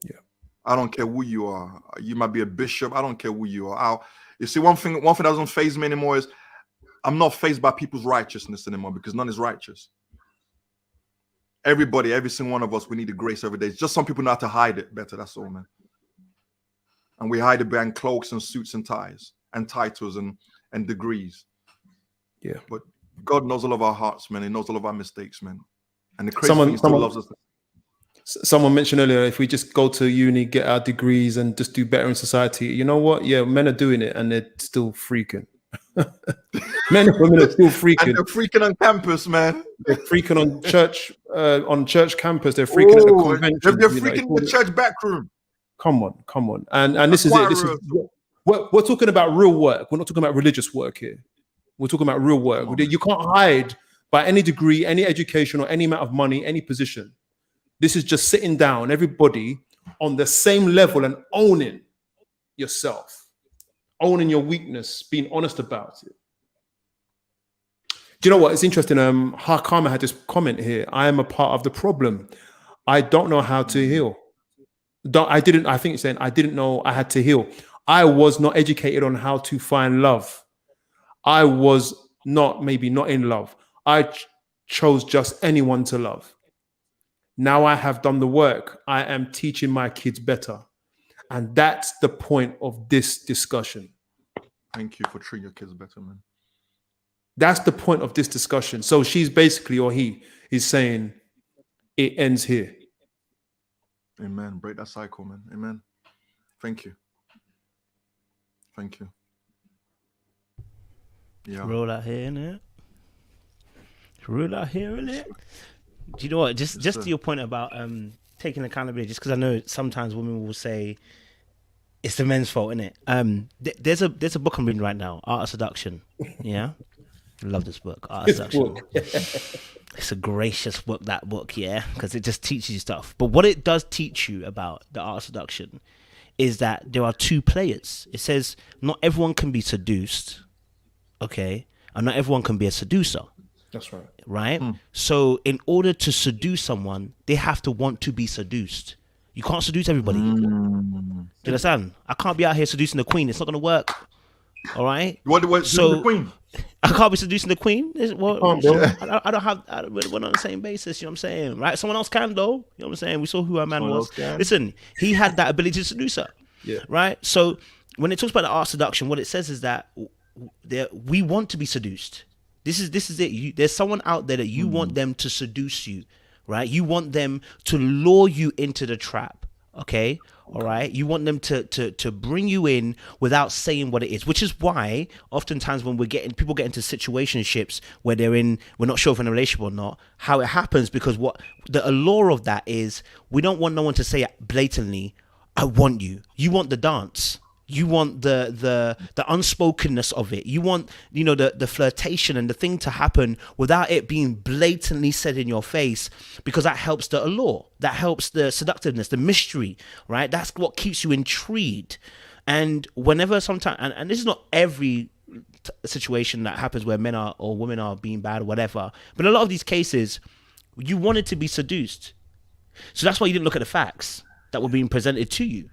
Yeah. I don't care who you are. You might be a bishop. I don't care who you are. You see, one thing that doesn't faze me anymore is I'm not fazed by people's righteousness anymore because none is righteous. Everybody, every single one of us, we need the grace every day. It's just some people know how to hide it better. That's all, man. And we hide it behind cloaks and suits and ties and titles and degrees. Yeah. But God knows all of our hearts, man. He knows all of our mistakes, man. And the crazy thing is, still loves us. Someone mentioned earlier, if we just go to uni, get our degrees and just do better in society, you know what? Yeah, men are doing it and they're still freaking. Men and women are still freaking. And they're freaking on campus, man. They're freaking on church campus. They're freaking at the convention. They're freaking in the church back room. Come on. And this is it. We're talking about real work. We're not talking about religious work here. We're talking about real work. You can't hide by any degree, any education, or any amount of money, any position. This is just sitting down, everybody on the same level and owning yourself, owning your weakness, being honest about it. Do you know what? It's interesting. Harkama had this comment here. I am a part of the problem. I don't know how to heal. I think it's saying I didn't know I had to heal. I was not educated on how to find love. I was maybe not in love. I chose just anyone to love. Now I have done the work. I am teaching my kids better. And that's the point of this discussion. Thank you for treating your kids better, man. That's the point of this discussion. So she's basically, or he is saying, it ends here. Amen. Break that cycle, man. Amen. Thank you. Thank you. Yeah. Roll out here, innit? Roll out here, innit? Do you know what? Just to your point about taking accountability, just because I know sometimes women will say it's the men's fault, innit? There's a book I'm reading right now, Art of Seduction. Yeah? I love this book, Art of Seduction. It's a gracious book, that book, yeah? Because it just teaches you stuff. But what it does teach you about the Art of Seduction is that there are two players. It says not everyone can be seduced, okay? And not everyone can be a seducer. That's right. Right? So in order to seduce someone, they have to want to be seduced. You can't seduce everybody. Do you understand? I can't be out here seducing the queen. It's not going to work. All right? What So the queen? I can't be seducing the queen. Well, I don't have. We're not on the same basis. You know what I'm saying? Right? Someone else can though. You know what I'm saying? We saw who our man was. Listen, he had that ability to seduce her. Yeah. Right? So when it talks about the art of seduction, what it says is that we want to be seduced. This is it. There's someone out there that you want them to seduce you, right? You want them to lure you into the trap, okay? All right? You want them to bring you in without saying what it is, which is why oftentimes when people get into situationships where we're not sure if in a relationship or not, how it happens, because what the allure of that is, we don't want no one to say blatantly, I want you. You want the dance. You want the unspokenness of it. You want, the flirtation and the thing to happen without it being blatantly said in your face, because that helps the allure. That helps the seductiveness, the mystery, right? That's what keeps you intrigued. And whenever sometimes, and this is not every situation that happens where men are or women are being bad or whatever, but in a lot of these cases, you wanted to be seduced. So that's why you didn't look at the facts that were being presented to you.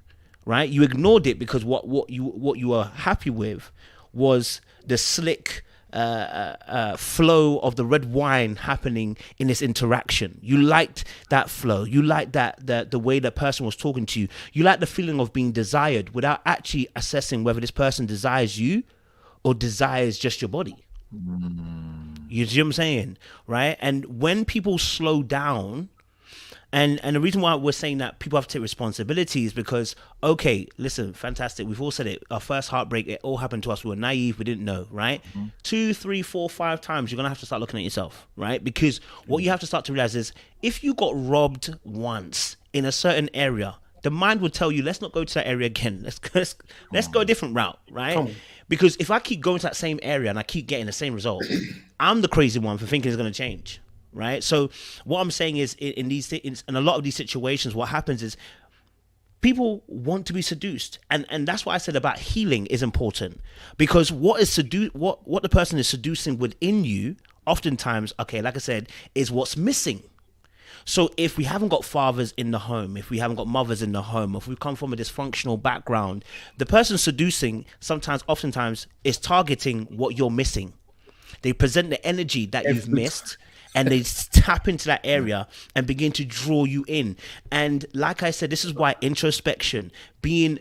Right, you ignored it because what you were happy with was the slick flow of the red wine happening in this interaction. You liked that flow. You liked the way the person was talking to you. You liked the feeling of being desired without actually assessing whether this person desires you or desires just your body. You see what I'm saying, right? And when people slow down. And the reason why we're saying that people have to take responsibility is because, okay, listen, fantastic. We've all said it. Our first heartbreak, it all happened to us. We were naive. We didn't know, right? 2, 3, 4, 5 times, you're going to have to start looking at yourself, right? Because what you have to start to realize is if you got robbed once in a certain area, the mind will tell you, let's not go to that area again. Let's go a different route, right? Because if I keep going to that same area and I keep getting the same result, I'm the crazy one for thinking it's going to change. Right. So what I'm saying is in a lot of these situations, what happens is people want to be seduced. And that's what I said about healing is important, because what the person is seducing within you, oftentimes, okay, like I said, is what's missing. So if we haven't got fathers in the home, if we haven't got mothers in the home, if we come from a dysfunctional background, the person seducing oftentimes is targeting what you're missing. They present the energy that you've missed. And they tap into that area and begin to draw you in. And like I said, this is why introspection, being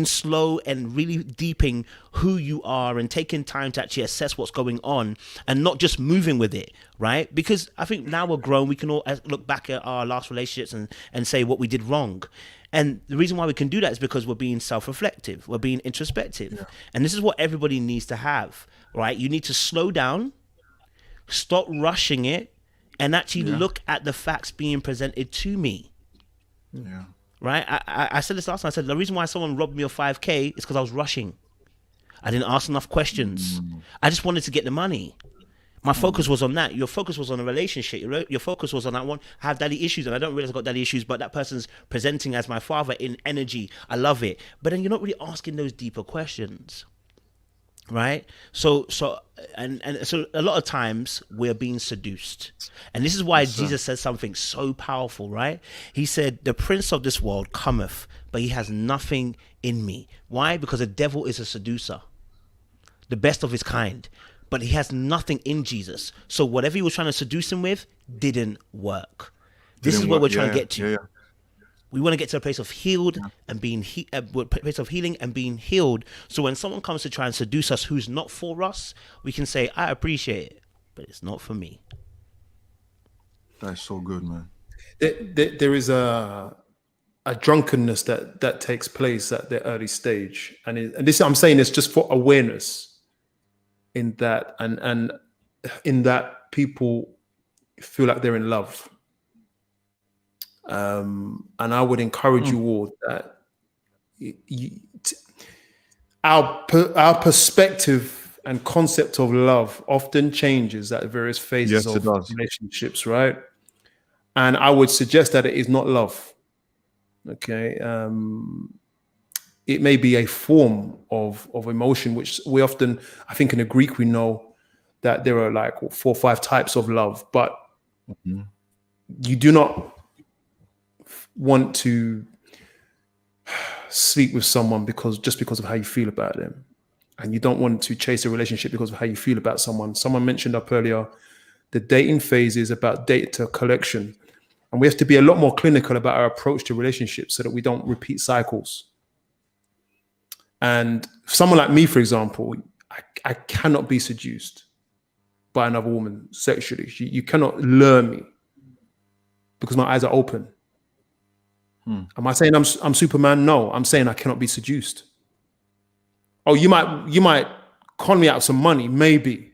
slow and really deeping who you are and taking time to actually assess what's going on and not just moving with it, right? Because I think now we're grown, we can all look back at our last relationships and say what we did wrong. And the reason why we can do that is because we're being self-reflective, we're being introspective. Yeah. And this is what everybody needs to have, right? You need to slow down, stop rushing it, and actually look at the facts being presented to me. Yeah. Right? I said this last time. I said the reason why someone robbed me of 5K is because I was rushing. I didn't ask enough questions. I just wanted to get the money. My focus was on that. Your focus was on a relationship. Your focus was on that one. I have daddy issues, and I don't realize I've got daddy issues, but that person's presenting as my father in energy. I love it. But then you're not really asking those deeper questions. right? So a lot of times we're being seduced, and this is why Jesus said something so powerful, right? He said, the prince of this world cometh, but he has nothing in me. Why? Because the devil is a seducer, the best of his kind, but he has nothing in Jesus. So whatever he was trying to seduce him with didn't work. This is what we're trying to get to. We want to get to a place of healed and being place of healing and being healed. So when someone comes to try and seduce us who's not for us, we can say, I appreciate it, but it's not for me. That's so good, man. There is a drunkenness that takes place at the early stage, and this I'm saying is just for awareness. In that, and in that, people feel like they're in love. And I would encourage you all that our perspective and concept of love often changes at various phases of relationships, right? And I would suggest that it is not love. Okay, it may be a form of emotion, which we often, I think in the Greek, we know that there are like 4 or 5 types of love, but you do not want to sleep with someone just because of how you feel about them, and you don't want to chase a relationship because of how you feel about someone. Someone mentioned up earlier, the dating phase is about data collection, and we have to be a lot more clinical about our approach to relationships so that we don't repeat cycles. And someone like me, for example, I cannot be seduced by another woman sexually. You cannot lure me because my eyes are open. Am I saying I'm Superman? No, I'm saying I cannot be seduced. Oh, you might con me out of some money, maybe,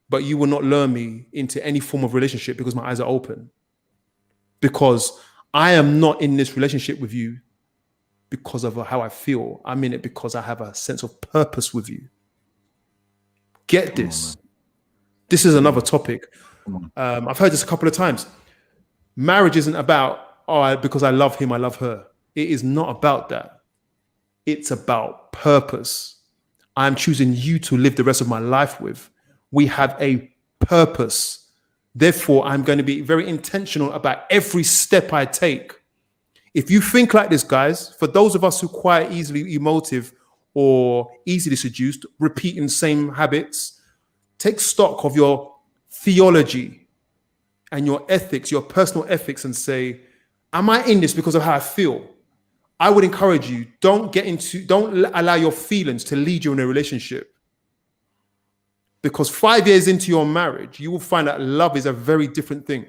but you will not lure me into any form of relationship because my eyes are open. Because I am not in this relationship with you because of how I feel. I'm in it because I have a sense of purpose with you. Get this. This is another topic. I've heard this a couple of times. Marriage isn't about, because I love him, I love her. It is not about that. It's about purpose. I'm choosing you to live the rest of my life with. We have a purpose. Therefore, I'm going to be very intentional about every step I take. If you think like this, guys, for those of us who are quite easily emotive or easily seduced, repeating same habits, take stock of your theology and your ethics, your personal ethics, and say, am I in this because of how I feel? I would encourage you, don't allow your feelings to lead you in a relationship. Because 5 years into your marriage, you will find that love is a very different thing.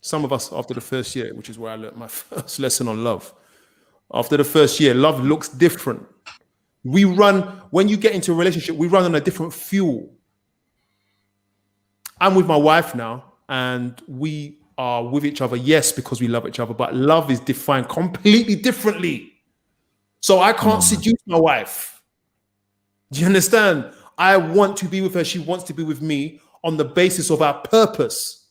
Some of us, after the first year, which is where I learned my first lesson on love, after the first year, love looks different. When you get into a relationship, we run on a different fuel. I'm with my wife now, and we are with each other, yes, because we love each other, but love is defined completely differently. So I can't seduce my wife. Do you understand? I want to be with her. She wants to be with me on the basis of our purpose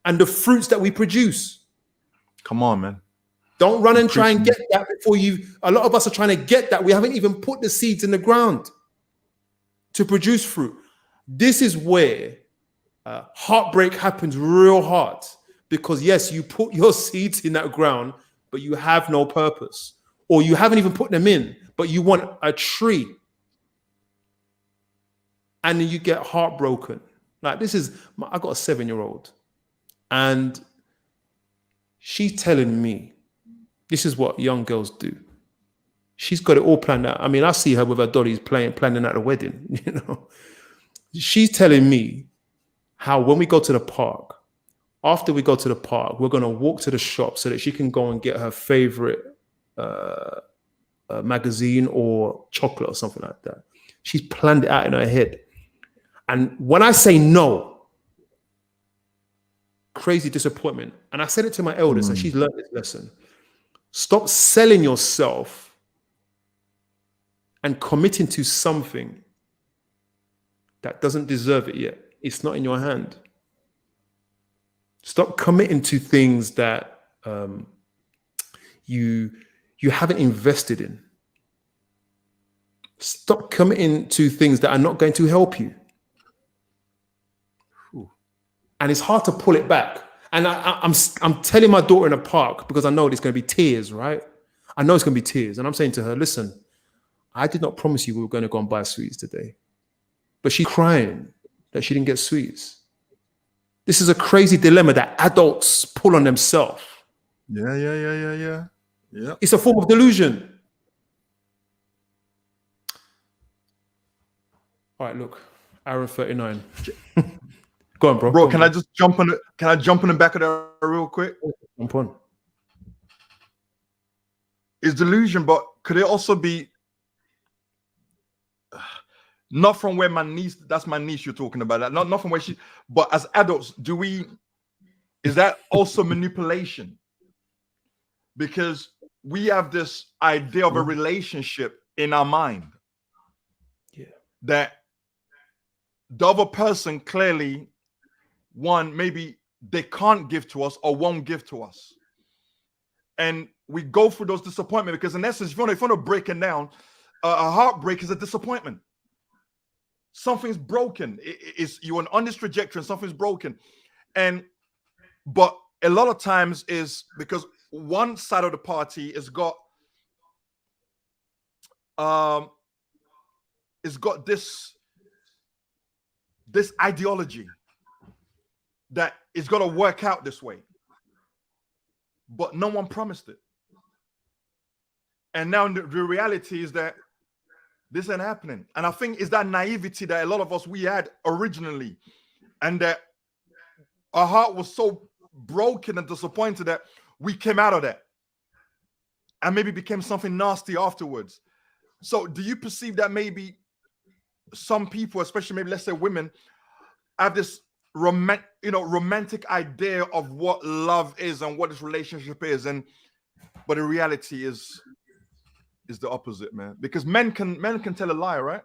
and the fruits that we produce. Come on, man. Don't run and try and get that before you. A lot of us are trying to get that. We haven't even put the seeds in the ground to produce fruit. This is where heartbreak happens real hard, because yes, you put your seeds in that ground, but you have no purpose, or you haven't even put them in, but you want a tree, and then you get heartbroken. Like I got a 7-year-old, and she's telling me, this is what young girls do. She's got it all planned out. I mean, I see her with her dollies planning out a wedding, you know. She's telling me how when we go to the park, after we go to the park, we're going to walk to the shop so that she can go and get her favorite magazine or chocolate or something like that. She's planned it out in her head. And when I say no, crazy disappointment. And I said it to my eldest, and she's learned this lesson. Stop selling yourself and committing to something that doesn't deserve it yet. It's not in your hand. Stop committing to things that you haven't invested in. Stop committing to things that are not going to help you. And it's hard to pull it back. And I'm telling my daughter in the park, because I know there's going to be tears, right? I know it's going to be tears. And I'm saying to her, listen, I did not promise you we were going to go and buy sweets today. But she's crying that she didn't get sweets. This is a crazy dilemma that adults pull on themselves. Yeah. It's a form of delusion. All right, look, hour 39. Go on, bro. Bro, can I just jump on it? Can I jump in the back of that real quick? Jump on. It's delusion, but could it also be not from where my niece, that's my niece you're talking about, that not from where she, but as adults, is that also manipulation? Because we have this idea of a relationship in our mind. Yeah. That the other person clearly, one, maybe they can't give to us or won't give to us. And we go through those disappointments because in essence, if you want to break it down, a heartbreak is a disappointment. Something's broken. You're on this trajectory and something's broken. But a lot of times is because one side of the party has got this ideology that it's going to work out this way, but no one promised it. And now the reality is that this ain't happening. And I think it's that naivety that a lot of us, we had originally, and that our heart was so broken and disappointed that we came out of that and maybe became something nasty afterwards. So do you perceive that maybe some people, especially maybe let's say women, have this romantic idea of what love is and what this relationship is, but the reality is the opposite, man. Because men can tell a lie, right?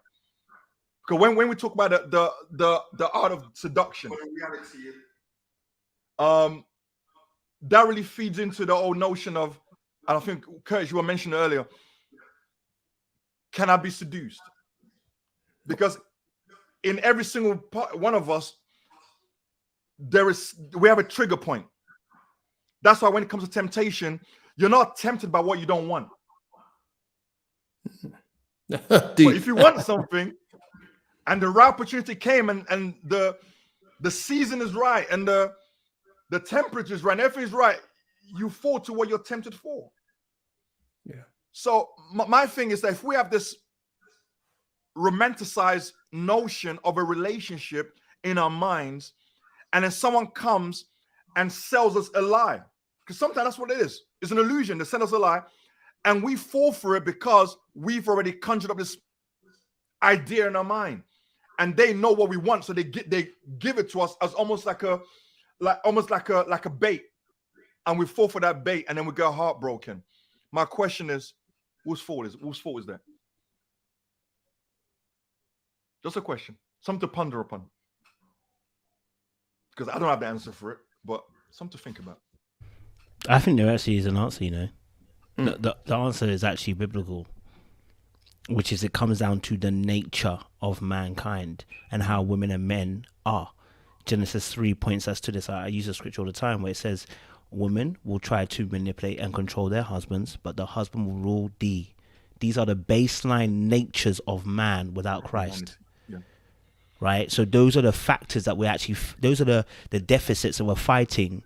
Because when we talk about the art of seduction, that really feeds into the whole notion of, and I think Curtis, you were mentioning earlier, can I be seduced? Because in every single one of us, we have a trigger point. That's why when it comes to temptation, you're not tempted by what you don't want. But if you want something and the right opportunity came and the season is right and the temperature is right and everything is right, you fall to what you're tempted for. Yeah. So my thing is that if we have this romanticized notion of a relationship in our minds, and then someone comes and sells us a lie, because sometimes that's what it is. It's an illusion. They sell us a lie, and we fall for it because we've already conjured up this idea in our mind, and they know what we want, so they give it to us as almost like a bait, and we fall for that bait, and then we get heartbroken. My question is, whose fault is that? Just a question, something to ponder upon. Because I don't have the answer for it, but something to think about. I think there actually is an answer, you know. The answer is actually biblical, which is it comes down to the nature of mankind and how women and men are. Genesis 3 points us to this. I use the scripture all the time where it says, women will try to manipulate and control their husbands, but the husband will rule thee. These are the baseline natures of man without Christ. Right, so those are the factors that those are the deficits that we're fighting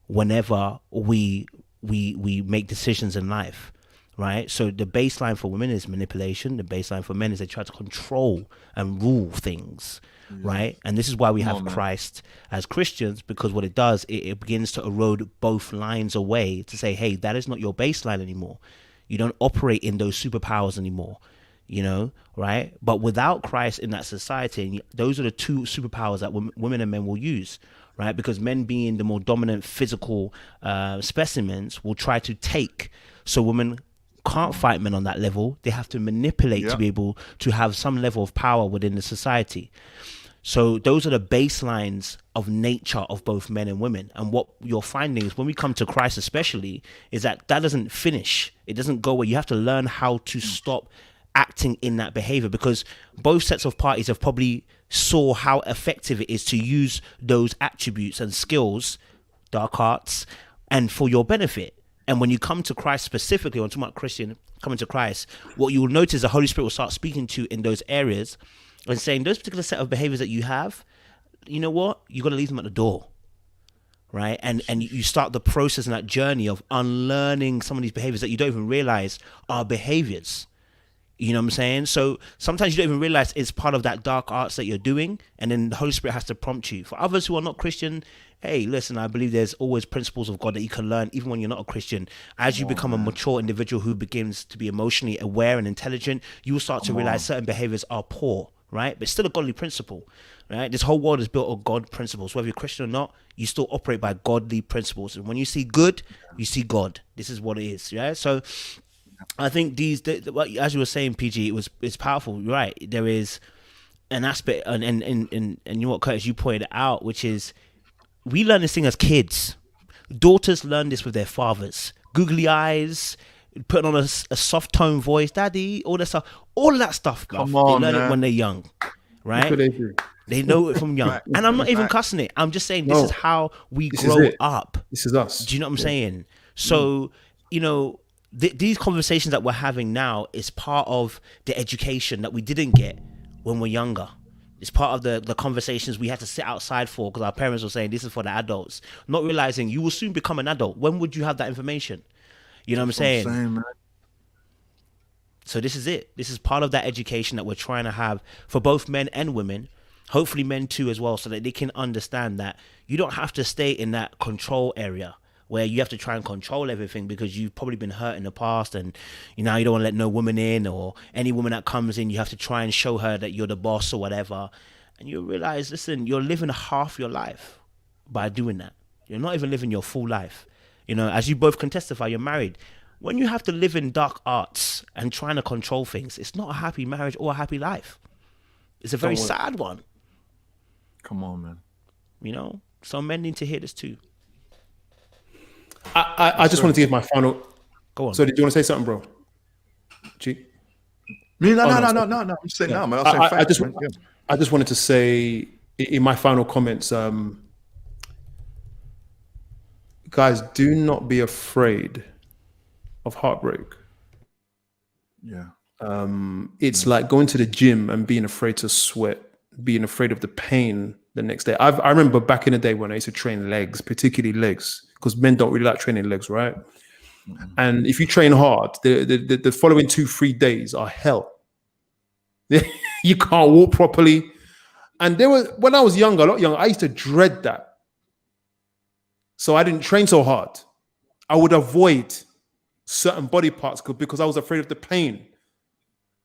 whenever we make decisions in life, right? So the baseline for women is manipulation. The baseline for men is they try to control and rule things, right? And this is why we have Christ as Christians, because what it does, it begins to erode both lines away to say, hey, that is not your baseline anymore. You don't operate in those superpowers anymore. You know, right? But without Christ in that society, those are the two superpowers that women and men will use, right? Because men being the more dominant physical specimens will try to take. So women can't fight men on that level. They have to manipulate to be able to have some level of power within the society. So those are the baselines of nature of both men and women. And what you're finding is when we come to Christ especially, is that doesn't finish. It doesn't go away. You have to learn how to stop acting in that behavior, because both sets of parties have probably saw how effective it is to use those attributes and skills, dark arts, and for your benefit. And when you come to Christ specifically, when I'm talking about Christian coming to Christ, what you will notice the Holy Spirit will start speaking to in those areas and saying those particular set of behaviors that you have, you know what, you got to leave them at the door. Right. And you start the process and that journey of unlearning some of these behaviors that you don't even realize are behaviors. You know what I'm saying? So sometimes you don't even realize it's part of that dark arts that you're doing. And then the Holy Spirit has to prompt you. For others who are not Christian, hey, listen, I believe there's always principles of God that you can learn even when you're not a Christian. As you become a mature individual who begins to be emotionally aware and intelligent, you will start to realize certain behaviors are poor, right? But still a godly principle, right? This whole world is built on God principles. Whether you're Christian or not, you still operate by godly principles. And when you see good, you see God. This is what it is, right? So I think as you were saying, PG, it's powerful. You're right. There is an aspect, and you know what, Curtis, you pointed out, which is we learn this thing as kids. Daughters learn this with their fathers. Googly eyes, putting on a soft tone voice, daddy, all that stuff. All of that stuff, bruv, they learn it when they're young, right? They know it from young. And I'm not even cussing it. I'm just saying this is how we grow up. This is us. Do you know what I'm saying? So, you know, these conversations that we're having now is part of the education that we didn't get when we're younger. It's part of the conversations we had to sit outside for because our parents were saying this is for the adults, not realizing you will soon become an adult. When would you have that information? You know what I'm saying? Man. So this is it. This is part of that education that we're trying to have for both men and women, hopefully men too as well, so that they can understand that you don't have to stay in that control area where you have to try and control everything because you've probably been hurt in the past and you know you don't want to let no woman in, or any woman that comes in you have to try and show her that you're the boss or whatever. And you realize, listen, you're living half your life by doing that. You're not even living your full life. You know, as you both can testify, you're married. When you have to live in dark arts and trying to control things, it's not a happy marriage or a happy life. It's a very sad one. Come on, man. You know, so men need to hear this too. I just wanted to give my final. Go on. So did you want to say something, bro? G? Me? No. I'm just saying no, man. I just wanted to say in my final comments, guys, do not be afraid of heartbreak. Yeah. It's like going to the gym and being afraid to sweat, being afraid of the pain the next day. I remember back in the day when I used to train legs, particularly legs, because men don't really like training legs, right? Mm-hmm. And if you train hard, the following 2-3 days are hell. You can't walk properly. And when I was younger, a lot younger, I used to dread that. So I didn't train so hard. I would avoid certain body parts because I was afraid of the pain.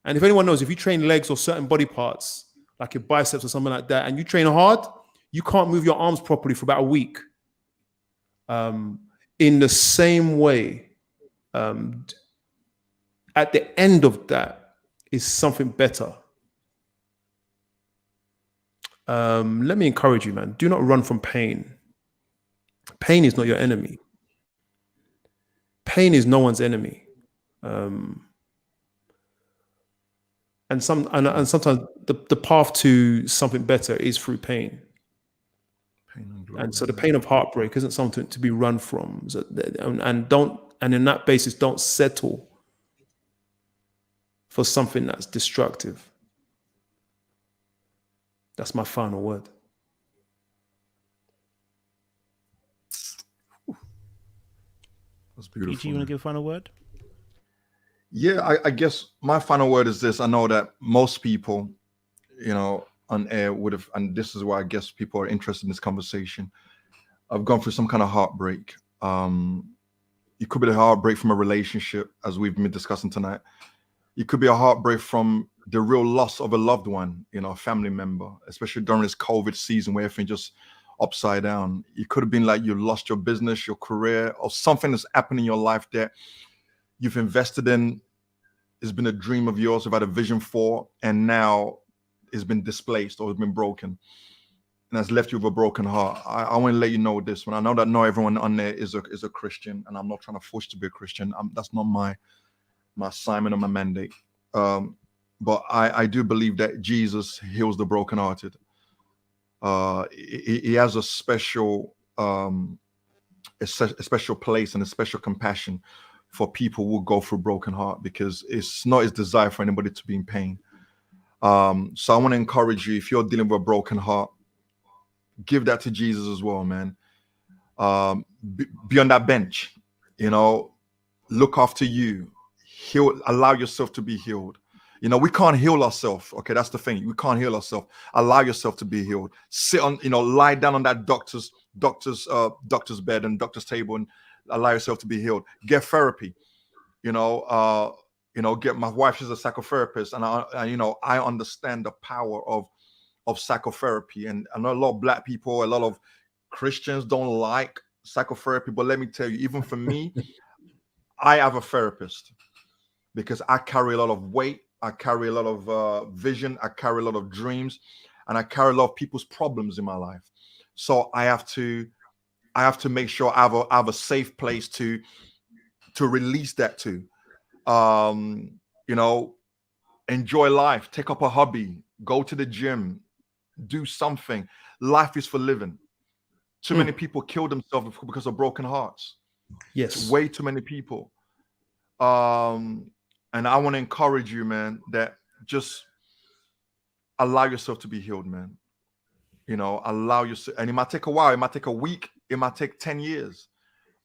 And if anyone knows, if you train legs or certain body parts, like your biceps or something like that, and you train hard, you can't move your arms properly for about a week. In the same way, at the end of that is something better. Let me encourage you, man. Do not run from pain. Pain is not your enemy. Pain is no one's enemy. And sometimes the path to something better is through pain. And so the pain of heartbreak isn't something to be run from. So, and in that basis, don't settle for something that's destructive. That's my final word. That's beautiful. PG, you want to give a final word? Yeah, I guess my final word is this. I know that most people, you know, on air would have, and this is why I guess people are interested in this conversation. I've gone through some kind of heartbreak. It could be a heartbreak from a relationship, as we've been discussing tonight. It could be a heartbreak from the real loss of a loved one, you know, a family member, especially during this COVID season where everything just upside down. It could have been like you lost your business, your career, or something that's happened in your life that you've invested in. It's been a dream of yours, you've had a vision for, and now it's been displaced or it's been broken and has left you with a broken heart. I want to let you know this one. I know that not everyone on there is a Christian, and I'm not trying to force you to be a Christian. That's not my assignment or my mandate. But I do believe that Jesus heals the brokenhearted. He has a special place and a special compassion for people who go through broken heart, because it's not his desire for anybody to be in pain. So I want to encourage you, if you're dealing with a broken heart, give that to Jesus as well, man. Be on that bench, look after you, heal, allow yourself to be healed. We can't heal ourselves. Okay, that's the thing. We can't heal ourselves. Allow yourself to be healed. Sit on, lie down on that doctor's bed and doctor's table and allow yourself to be healed. Get therapy. Get my wife. She's a psychotherapist, and I understand the power of psychotherapy. And I know a lot of Black people, a lot of Christians don't like psychotherapy, but let me tell you, even for me, I have a therapist because I carry a lot of weight. I carry a lot of vision. I carry a lot of dreams, and I carry a lot of people's problems in my life. So I have to make sure I have a safe place to release that to. Enjoy life, take up a hobby, go to the gym, do something. Life is for living. Too many people kill themselves because of broken hearts. Yes. Way too many people. And I want to encourage you, man, that just allow yourself to be healed, man. Allow yourself, and it might take a while, it might take a week, it might take 10 years,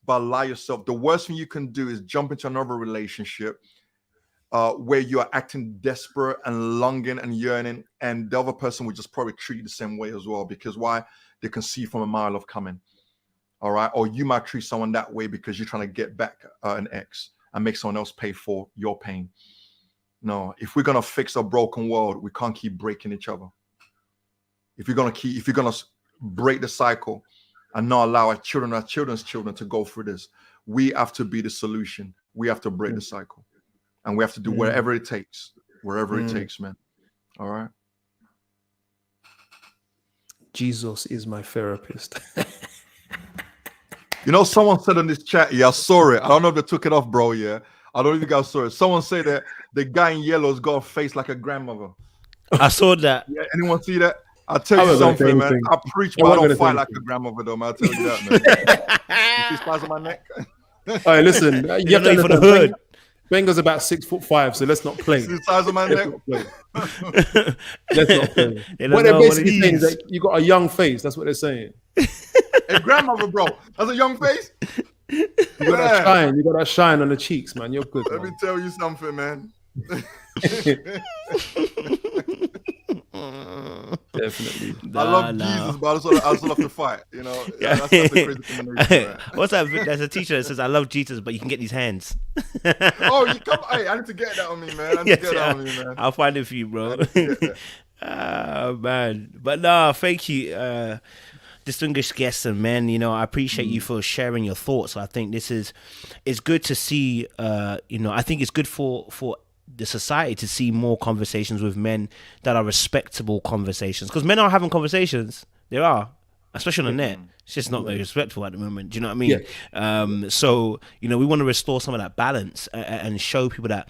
but allow yourself. The worst thing you can do is jump into another relationship where you are acting desperate and longing and yearning, and the other person will just probably treat you the same way as well, because why? They can see from a mile of coming. All right. Or you might treat someone that way because you're trying to get back an ex and make someone else pay for your pain. No, if we're gonna fix a broken world, we can't keep breaking each other. If you're gonna break the cycle and not allow our children's children to go through this, we have to be the solution. We have to break the cycle, and we have to do whatever it takes, wherever it takes, man. All right. Jesus is my therapist. Someone said in this chat, I saw it. I don't know if they took it off, bro. Yeah, I don't know if you guys saw it. Someone said that the guy in yellow's got a face like a grandmother. I saw that. Yeah, anyone see that? I'll tell you something, man. I preach, but I don't fight like a grandmother, though, man. I'll tell you that, man. You see spies on my neck? All right, listen. You have to for the hood. Benga's about 6'5", so let's not play. See the size of my neck? Let's not play. What they're basically saying is that you got a young face. That's what they're saying. Hey, grandmother, bro. That's a young face. You got that shine. You got that shine on the cheeks, man. You're good. Let me tell you something, man. Definitely. I love Jesus, but I also love to fight. That's the crazy combination. What's that? There's a teacher that says, "I love Jesus, but you can get these hands." Oh, you come! Hey, I need to get that on me, man. I'll find it for you, bro. Oh man, but no, thank you, distinguished guests and men. I appreciate you for sharing your thoughts. I think it's good to see. I think it's good for the society to see more conversations with men that are respectable conversations, because men are having conversations. There are, especially on the net. It's just not very respectful at the moment. Do you know what I mean? Yeah. So we want to restore some of that balance and show people that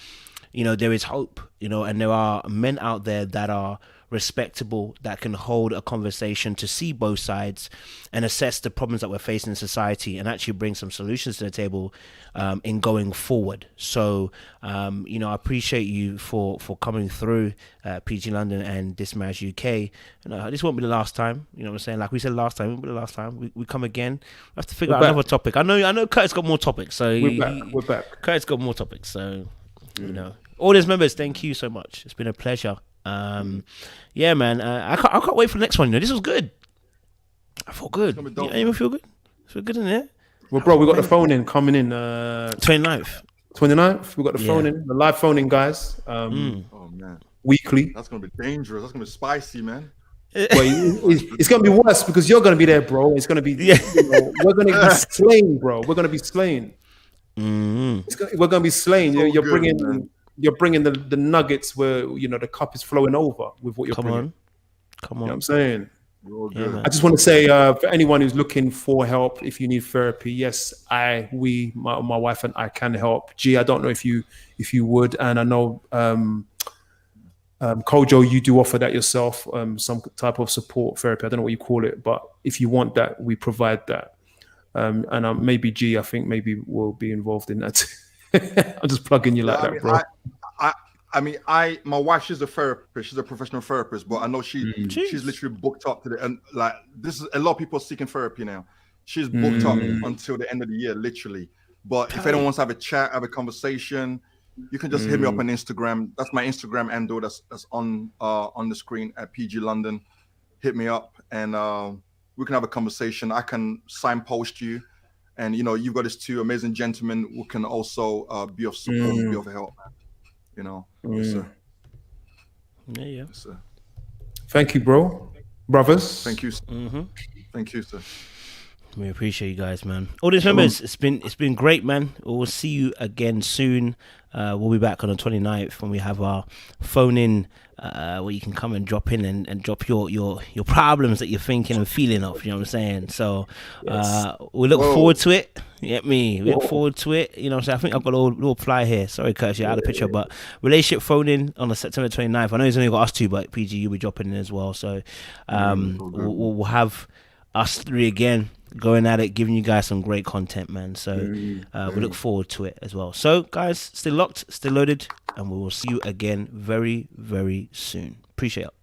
there is hope. And there are men out there that are respectable, that can hold a conversation to see both sides and assess the problems that we're facing in society and actually bring some solutions to the table in going forward. So, I appreciate you for coming through PG London and This Marriage UK. This won't be the last time. You know what I'm saying? Like we said last time, it won't be the last time. We come again. We have to figure out another topic. I know Kurt's got more topics. So we're back. Kurt's got more topics. So, audience members, thank you so much. It's been a pleasure. Yeah, man. I can't wait for the next one. This was good. I felt good. You even feel good? Feel good in there? Well, bro, we got the phone in coming in. 29th. 29th. We got the phone in. The live phone in, guys. Oh man. Weekly. That's gonna be dangerous. That's gonna be spicy, man. Well, it's gonna be worse because you're gonna be there, bro. It's gonna be. We're gonna be slain, bro. We're gonna be slain. We're gonna be slain. You're bringing. You're bringing the nuggets where the cup is flowing over with what you're bringing. Come on. You know what I'm saying? Yeah, I just want to say for anyone who's looking for help, if you need therapy, yes, my wife and I can help. G, I don't know if you would, and I know Kojo, you do offer that yourself, some type of support therapy. I don't know what you call it, but if you want that, we provide that. And maybe G, I think maybe we'll be involved in that. I'm just plugging you like that, bro. My wife, she's a therapist. She's a professional therapist, but I know she's literally booked up to the and like this is a lot of people seeking therapy now. She's booked up until the end of the year, literally. But if anyone wants to have a chat, have a conversation, you can just hit me up on Instagram. That's my Instagram handle. That's on the screen at PG London. Hit me up and we can have a conversation. I can signpost you, and you've got these two amazing gentlemen who can also be of support, be of help. Yes, sir. Yeah. Yes, sir. Thank you, bro. Brothers. Thank you. Thank you, sir. We appreciate you guys, man. Audience members, it's been great, man. We'll see you again soon. We'll be back on the 29th when we have our phone in, where you can come and drop in and drop your problems that you're thinking and feeling of. You know what I'm saying? So we look forward to it. You get me? We look forward to it. You know what I'm saying? I think I've got a little flyer here. Sorry, Curtis, you had a picture, but relationship phone in on the September 29th. I know he's only got us two, but PG, you'll be dropping in as well. So we'll have us three again going at it, giving you guys some great content, man. So we look forward to it as well. So guys, stay locked, stay loaded, and we will see you again very, very soon. Appreciate it.